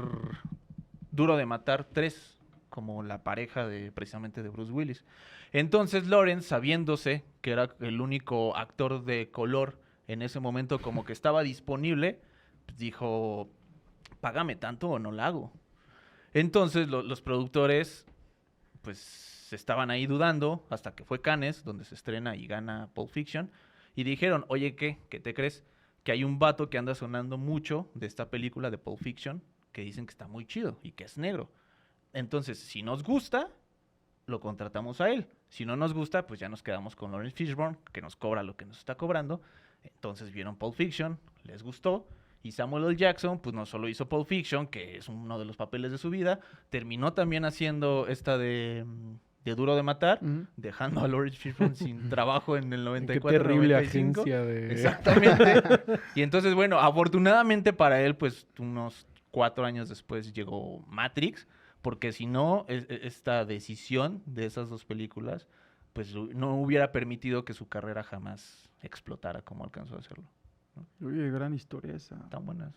Duro de Matar 3, como la pareja precisamente de Bruce Willis. Entonces Lawrence, sabiéndose que era el único actor de color en ese momento como que estaba disponible, pues dijo, págame tanto o no la hago. Entonces los productores pues estaban ahí dudando hasta que fue Cannes, donde se estrena y gana Pulp Fiction, y dijeron, oye, ¿qué te crees? que hay un vato que anda sonando mucho de esta película de Pulp Fiction, que dicen que está muy chido y que es negro. Entonces, si nos gusta, lo contratamos a él. Si no nos gusta, pues ya nos quedamos con Lawrence Fishburne, que nos cobra lo que nos está cobrando. Entonces vieron Pulp Fiction, les gustó. Y Samuel L. Jackson, pues no solo hizo Pulp Fiction, que es uno de los papeles de su vida, terminó también haciendo esta de Duro de Matar, dejando a Lawrence Fishburne sin trabajo en el 94, Qué terrible 95. agencia de... Exactamente. Y entonces, bueno, afortunadamente para él, pues unos 4 años después llegó Matrix, porque si no, esta decisión de esas 2 películas, pues no hubiera permitido que su carrera jamás explotara como alcanzó a hacerlo. Oye, gran historia esa. Tan buenas.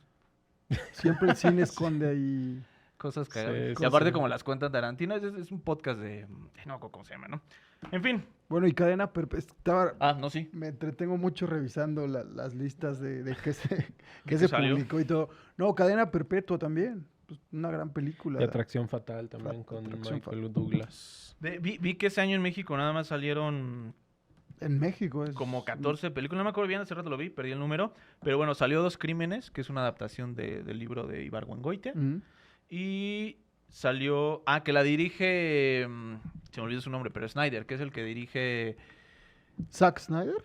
Siempre el cine esconde ahí... Cosas Sí, cagadas. sí, y aparte sí. como las cuentan Tarantino, es un podcast de... No me acuerdo cómo se llama, ¿no? En fin. Bueno, y Cadena Perpetua. Ah, no, sí. Me entretengo mucho revisando las listas de qué se, qué se salió? publicó y todo. No, Cadena Perpetua también. Pues, una gran película. Y Atracción Fatal también con Atracción Michael Douglas. Vi que ese año en México nada más salieron En México es... como 14 películas. No me acuerdo bien, hace rato lo vi, perdí el número. Pero bueno, salió Dos Crímenes, que es una adaptación del libro de Ibargüengoitia. Ujú. Y salió... Ah, que la dirige... se me olvidó su nombre, pero Snyder, que es el que dirige... ¿Zack Snyder?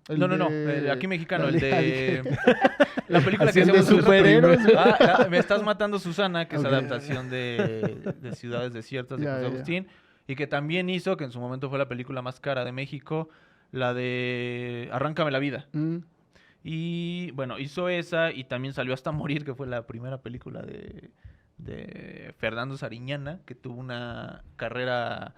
El No, de- aquí mexicano, la el Liga de... La película que El de hacemos superhéroes. Me estás matando, Susana, que es Ok. adaptación de Ciudades Desiertas de Ya, José ya, ya. Agustín. Y que también hizo, que en su momento fue la película más cara de México, la de Arráncame la vida. Mm. Y bueno, hizo esa y también salió Hasta Morir, que fue la primera película de Fernando Sariñana, que tuvo una carrera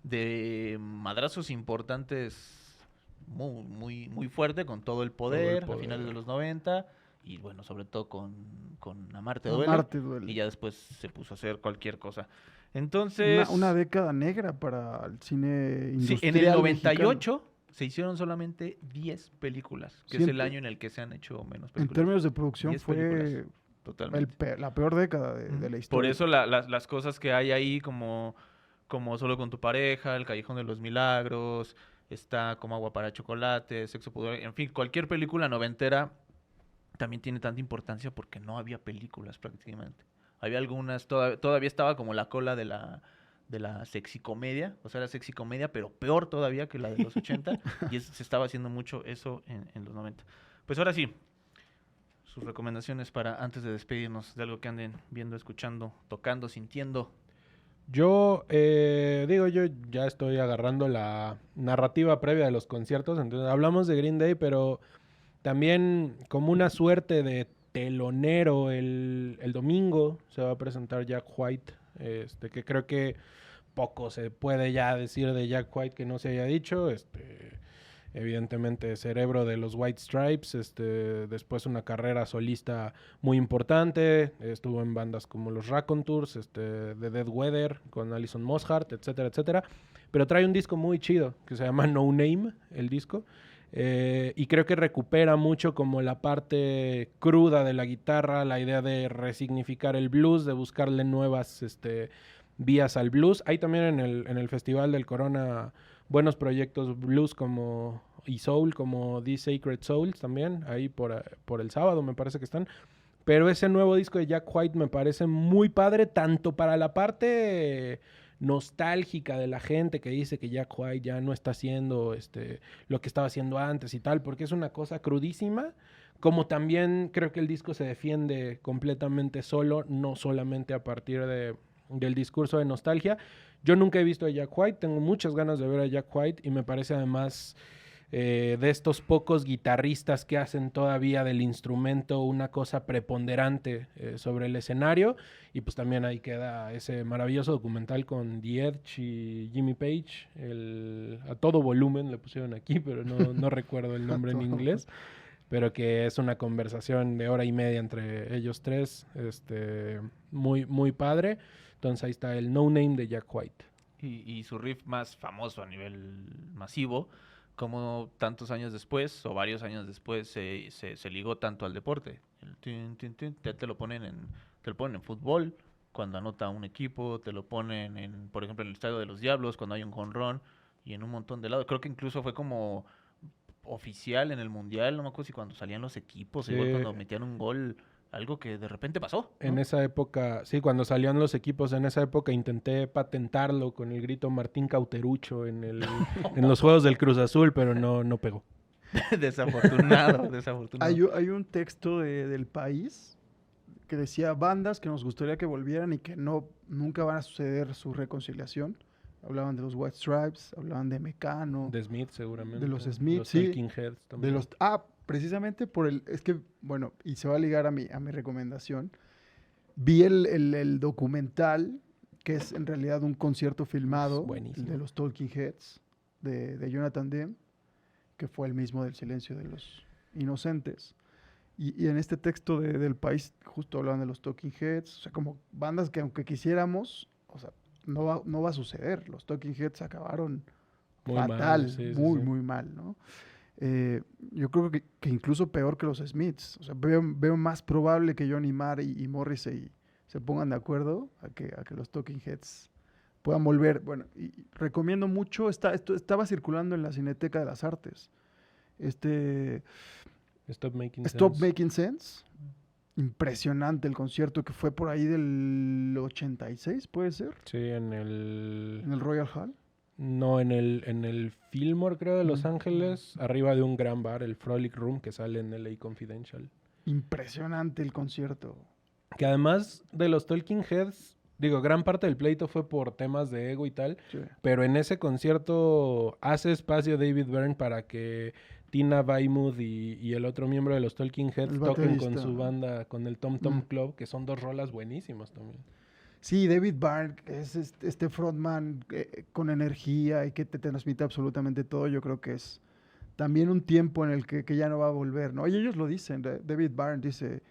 de madrazos importantes muy fuerte, con todo el poder, a poder. finales de los 90, y bueno, sobre todo con Amarte Duele, Amarte Duele. y ya después se puso a hacer cualquier cosa. Entonces, Una década negra para el cine sí, industrial en el mexicano. 98 se hicieron solamente 10 películas, que es el Siempre- año en el que se han hecho menos En películas. términos de producción 10 fue películas, totalmente. la peor década de la historia. Por eso las cosas que hay ahí, como Solo con tu pareja, El Callejón de los Milagros, está Como Agua para Chocolate, Sexo, Pudor, en fin, cualquier película noventera también tiene tanta importancia porque no había películas prácticamente. Había algunas, todavía estaba como la cola de la sexicomedia, o sea, era sexicomedia, pero peor todavía que la de los 80, y se estaba haciendo mucho eso en los 90. Pues ahora sí, sus recomendaciones para antes de despedirnos de algo que anden viendo, escuchando, tocando, sintiendo. Yo yo ya estoy agarrando la narrativa previa de los conciertos, entonces hablamos de Green Day, pero también como una suerte de telonero el domingo se va a presentar Jack White, que creo que poco se puede ya decir de Jack White que no se haya dicho, evidentemente cerebro de los White Stripes, después una carrera solista muy importante, estuvo en bandas como los Raconteurs, The Dead Weather con Alison Mosshart, etcétera, etcétera, pero trae un disco muy chido que se llama No Name, el disco, y creo que recupera mucho como la parte cruda de la guitarra, la idea de resignificar el blues, de buscarle nuevas vías al blues. Hay también en el Festival del Corona buenos proyectos blues y soul, como The Sacred Souls también, ahí por el sábado me parece que están. Pero ese nuevo disco de Jack White me parece muy padre, tanto para la parte nostálgica de la gente que dice que Jack White ya no está haciendo lo que estaba haciendo antes y tal, porque es una cosa crudísima, como también creo que el disco se defiende completamente solo, no solamente a partir del discurso de nostalgia. Yo nunca he visto a Jack White, tengo muchas ganas de ver a Jack White y me parece además de estos pocos guitarristas que hacen todavía del instrumento una cosa preponderante sobre el escenario, y pues también ahí queda ese maravilloso documental con The Edge y Jimmy Page, a todo volumen le pusieron aquí, pero no recuerdo el nombre en inglés, pero que es una conversación de 1:30 entre ellos tres, muy, muy padre. Entonces ahí está el No Name de Jack White. Y su riff más famoso a nivel masivo, como tantos años después, o varios años después, se ligó tanto al deporte. El tin, tin, tin, te lo ponen en fútbol, cuando anota un equipo, te lo ponen por ejemplo, en el Estadio de los Diablos, cuando hay un jonrón, y en un montón de lados. Creo que incluso fue como oficial en el Mundial, no me acuerdo si cuando salían los equipos, Sí. igual cuando metían un gol, algo que de repente pasó, ¿no? En esa época, sí, cuando salían los equipos, en esa época intenté patentarlo con el grito Martín Cauterucho en los juegos del Cruz Azul, pero no pegó. Desafortunado. Hay un texto del País que decía bandas que nos gustaría que volvieran y que nunca van a suceder su reconciliación. Hablaban de los White Stripes, hablaban de Mecano, De Smith, seguramente. De los Smith, los sí. Talking Heads también. precisamente es que, bueno, y se va a ligar a mi recomendación. Vi el documental, que es en realidad un concierto filmado, Es buenísimo. el de los Talking Heads, de Jonathan Demme, que fue el mismo del Silencio de los Inocentes. Y en este texto del País justo hablaban de los Talking Heads, o sea, como bandas que aunque quisiéramos, o sea, no va a suceder. Los Talking Heads acabaron Muy fatal, mal, sí, sí, muy, sí. muy mal, ¿no? Yo creo que incluso peor que los Smiths. O sea, veo más probable que Johnny Marr y Morrissey se pongan de acuerdo a que los Talking Heads puedan volver. Bueno, y recomiendo mucho, estaba circulando en la Cineteca de las Artes. Stop Making Stop Sense. Making Sense. Impresionante el concierto que fue por ahí del 86, puede ser, Sí, en el... en el Royal Hall. No, en el Fillmore, creo, de Los Mm. Ángeles, arriba de un gran bar, el Frolic Room, que sale en LA Confidential. Impresionante el concierto. Que además de los Talking Heads, digo, gran parte del pleito fue por temas de ego y tal, Sí. pero en ese concierto hace espacio David Byrne para que Tina Weymouth y el otro miembro de los Talking Heads El toquen con baterista. su banda, con el Tom Tom Mm. Club, que son 2 rolas buenísimas también. Sí, David Byrne es este frontman con energía y que te transmite absolutamente todo. Yo creo que es también un tiempo en el que ya no va a volver, ¿no? Y ellos lo dicen. David Byrne dice,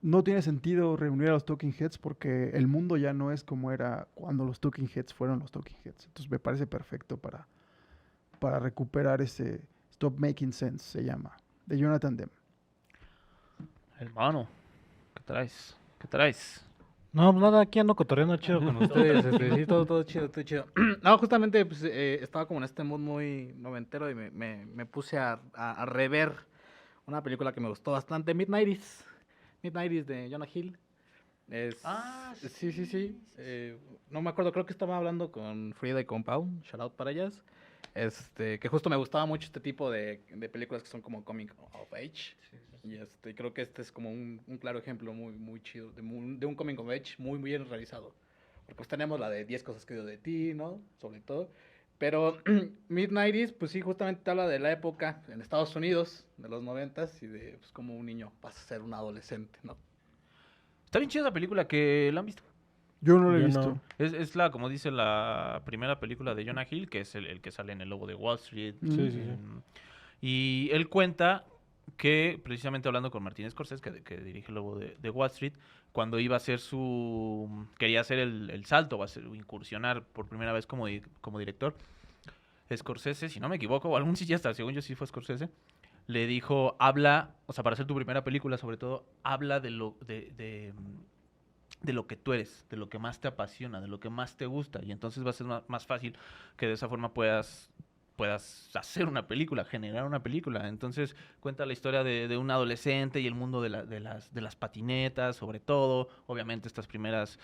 no tiene sentido reunir a los Talking Heads porque el mundo ya no es como era cuando los Talking Heads fueron los Talking Heads. Entonces me parece perfecto para recuperar ese Stop Making Sense, se llama, de Jonathan Demme. Hermano, ¿qué traes? ¿Qué traes? No, pues nada, aquí ando cotorreando chido con ustedes. Sí, todo chido, todo chido. No, justamente pues, estaba como en este mood muy noventero y me puse a rever una película que me gustó bastante, Mid-90s. Mid-90s de Jonah Hill. Sí. No me acuerdo, creo que estaba hablando con Frida y con Pau, shout out para ellas. Que justo me gustaba mucho este tipo de películas que son como coming of age. Y creo que este es como un claro ejemplo muy chido de un coming of age muy bien realizado. Porque pues tenemos la de 10 cosas que odio de ti, ¿no? Sobre todo. Pero Mid-90s, pues sí, justamente te habla de la época en Estados Unidos, de los 90s, y de pues, cómo un niño pasa a ser un adolescente, ¿no? Está bien chida la película, que la han visto. Yo no lo he Yo visto. no. Es como dice la primera película de Jonah Hill, que es el que sale en El Lobo de Wall Street. Mm. Sí. Y él cuenta que, precisamente hablando con Martin Scorsese, que dirige El Lobo de Wall Street, cuando iba a hacer quería hacer el salto, o incursionar por primera vez como director, Scorsese, si no me equivoco, o algún cineasta, según yo sí fue Scorsese, le dijo, habla, o sea, para hacer tu primera película, sobre todo, habla de lo que tú eres, de lo que más te apasiona, de lo que más te gusta, y entonces va a ser más fácil que de esa forma puedas hacer una película, generar una película. Entonces cuenta la historia de un adolescente y el mundo de las patinetas, sobre todo, obviamente estas primeras...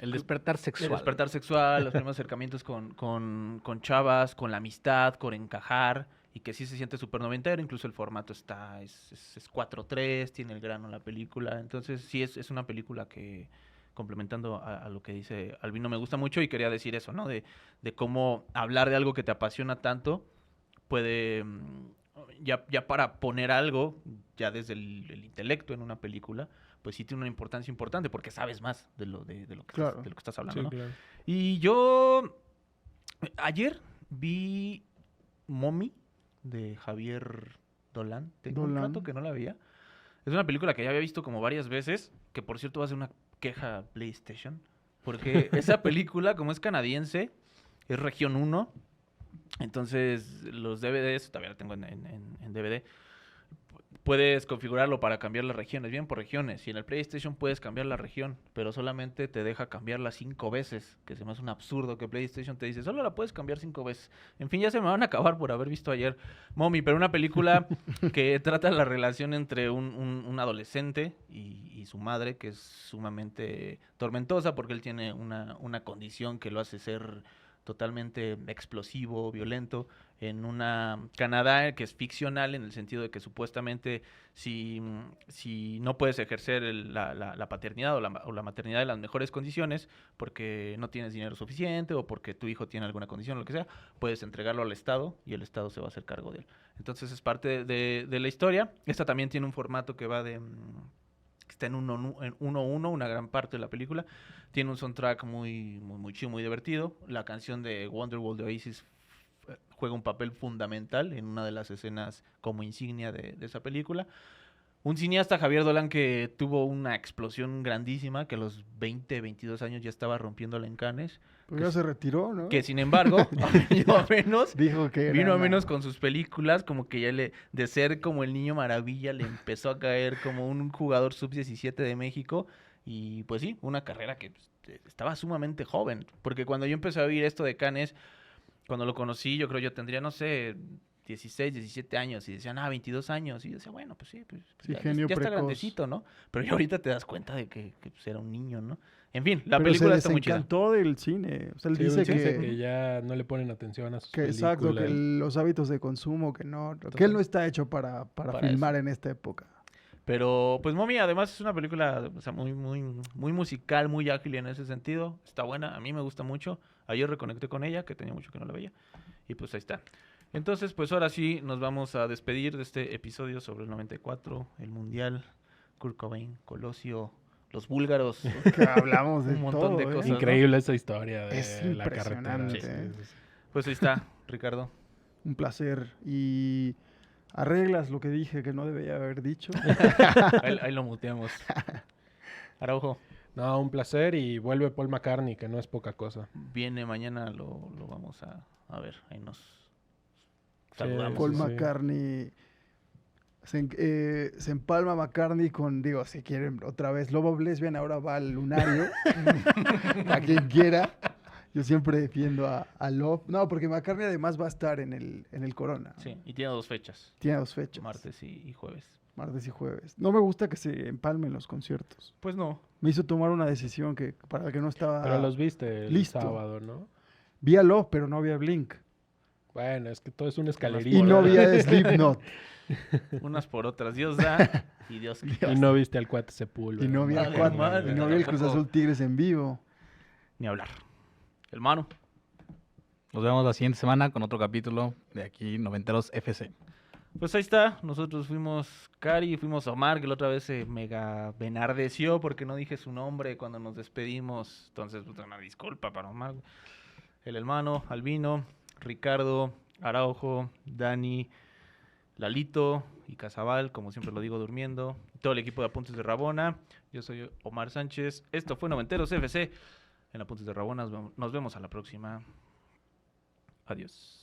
El despertar El sexual. despertar sexual, los primeros acercamientos con chavas, con la amistad, con encajar, y que sí se siente súper noventero, incluso el formato es 4:3, tiene el grano la película, entonces sí es una película que, complementando a lo que dice Albino, me gusta mucho, y quería decir eso, ¿no? De cómo hablar de algo que te apasiona tanto puede, ya para poner algo, ya desde el intelecto en una película, pues sí tiene una importancia importante, porque sabes más de lo que Claro. de lo que estás hablando, Sí, ¿no? claro. Y yo ayer vi Mommy de Javier Dolan. Tengo un Dolan. rato que no la veía. Es una película que ya había visto como varias veces, que por cierto va a ser una queja a PlayStation, porque esa película, como es canadiense, es región 1, entonces los DVDs, todavía la tengo en DVD, puedes configurarlo para cambiar las regiones, bien por regiones. Y en el PlayStation puedes cambiar la región, pero solamente te deja cambiarla 5 veces. Que se me hace un absurdo que PlayStation te dice, solo la puedes cambiar 5 veces. En fin, ya se me van a acabar por haber visto ayer Mommy, pero una película que trata la relación entre un adolescente y su madre, que es sumamente tormentosa porque él tiene una condición que lo hace ser totalmente explosivo, violento, en una Canadá que es ficcional en el sentido de que supuestamente si no puedes ejercer la paternidad o la maternidad en las mejores condiciones porque no tienes dinero suficiente o porque tu hijo tiene alguna condición o lo que sea, puedes entregarlo al Estado y el Estado se va a hacer cargo de él. Entonces es parte de la historia. Esta también tiene un formato que va de... está en 1:1, una gran parte de la película. Tiene un soundtrack muy chido, muy divertido. La canción de Wonderwall de Oasis juega un papel fundamental en una de las escenas como insignia de esa película. Un cineasta, Javier Dolan, que tuvo una explosión grandísima, que a los 20, 22 años ya estaba rompiéndola en Cannes. Pues ya se retiró, ¿no? Que sin embargo, vino a menos, Dijo que vino a era menos con sus películas, como que ya de ser como el niño maravilla, le empezó a caer como un jugador sub-17 de México. Y pues sí, una carrera que estaba sumamente joven. Porque cuando yo empecé a oír esto de Cannes, cuando lo conocí, yo creo yo tendría, no sé, 16, 17 años. Y decían, 22 años. Y yo decía, bueno, pues sí, Sí, ya genio está precoz. grandecito, ¿no? Pero ya ahorita te das cuenta de que pues, era un niño, ¿no? En fin, la Pero película se está muy chida. desencantó del cine. O sea, él Sí, dice dice que, que ya no le ponen atención a sus películas. exacto, que los hábitos de consumo, que él no está hecho para Para filmar en esta época. Pero, pues, Mommy, además es una película, o sea, muy musical, muy ágil en ese sentido. Está buena, a mí me gusta mucho. Ayer reconecté con ella, que tenía mucho que no la veía. Y pues ahí está. Entonces, pues ahora sí nos vamos a despedir de este episodio sobre el 94, el Mundial, Kurt Cobain, Colosio, los búlgaros. Que hablamos de Un montón todo, de ¿eh? cosas. ¿no? Increíble esa historia de Es la carretera. impresionante. Sí. Pues ahí está, Ricardo. Un placer. Y arreglas lo que dije que no debería haber dicho. Ahí lo muteamos. Araujo, No, un placer y vuelve Paul McCartney, que no es poca cosa. viene mañana, lo vamos a ver. Ahí nos Sí, saludamos. Paul sí. McCartney. Se empalma McCartney con, digo, si quieren otra vez, Love of Lesbian ahora va al lunario. A quien quiera. Yo siempre defiendo a Love. No, porque McCartney además va a estar en el Corona. Sí, y tiene 2 fechas, Tiene 2 fechas. martes y jueves. Martes y jueves. No me gusta que se empalmen los conciertos. Pues no. Me hizo tomar una decisión que para la que no estaba... Pero los viste el listo. sábado, ¿no? Vi a Love, pero no vi a Blink. Bueno, es que todo es una escalerita. Y no vi a Slipknot. Unas por otras. Dios da y Dios quita. Y no viste al Cuate Sepúlveda. Y no vi a Vale, Cuatro. madre, Y no vi el Cruz tampoco. Azul Tigres en vivo. Ni hablar. Hermano. Nos vemos la siguiente semana con otro capítulo de aquí, Noventeros FC. Pues ahí está. Nosotros fuimos Cari, fuimos Omar, que la otra vez se mega benardeció porque no dije su nombre cuando nos despedimos. Entonces, pues, una disculpa para Omar. El hermano, Albino, Ricardo, Araujo, Dani, Lalito y Casabal, como siempre lo digo, durmiendo. Todo el equipo de Apuntes de Rabona. Yo soy Omar Sánchez. Esto fue Noventeros FC. En Apuntes de Rabona nos vemos a la próxima. Adiós.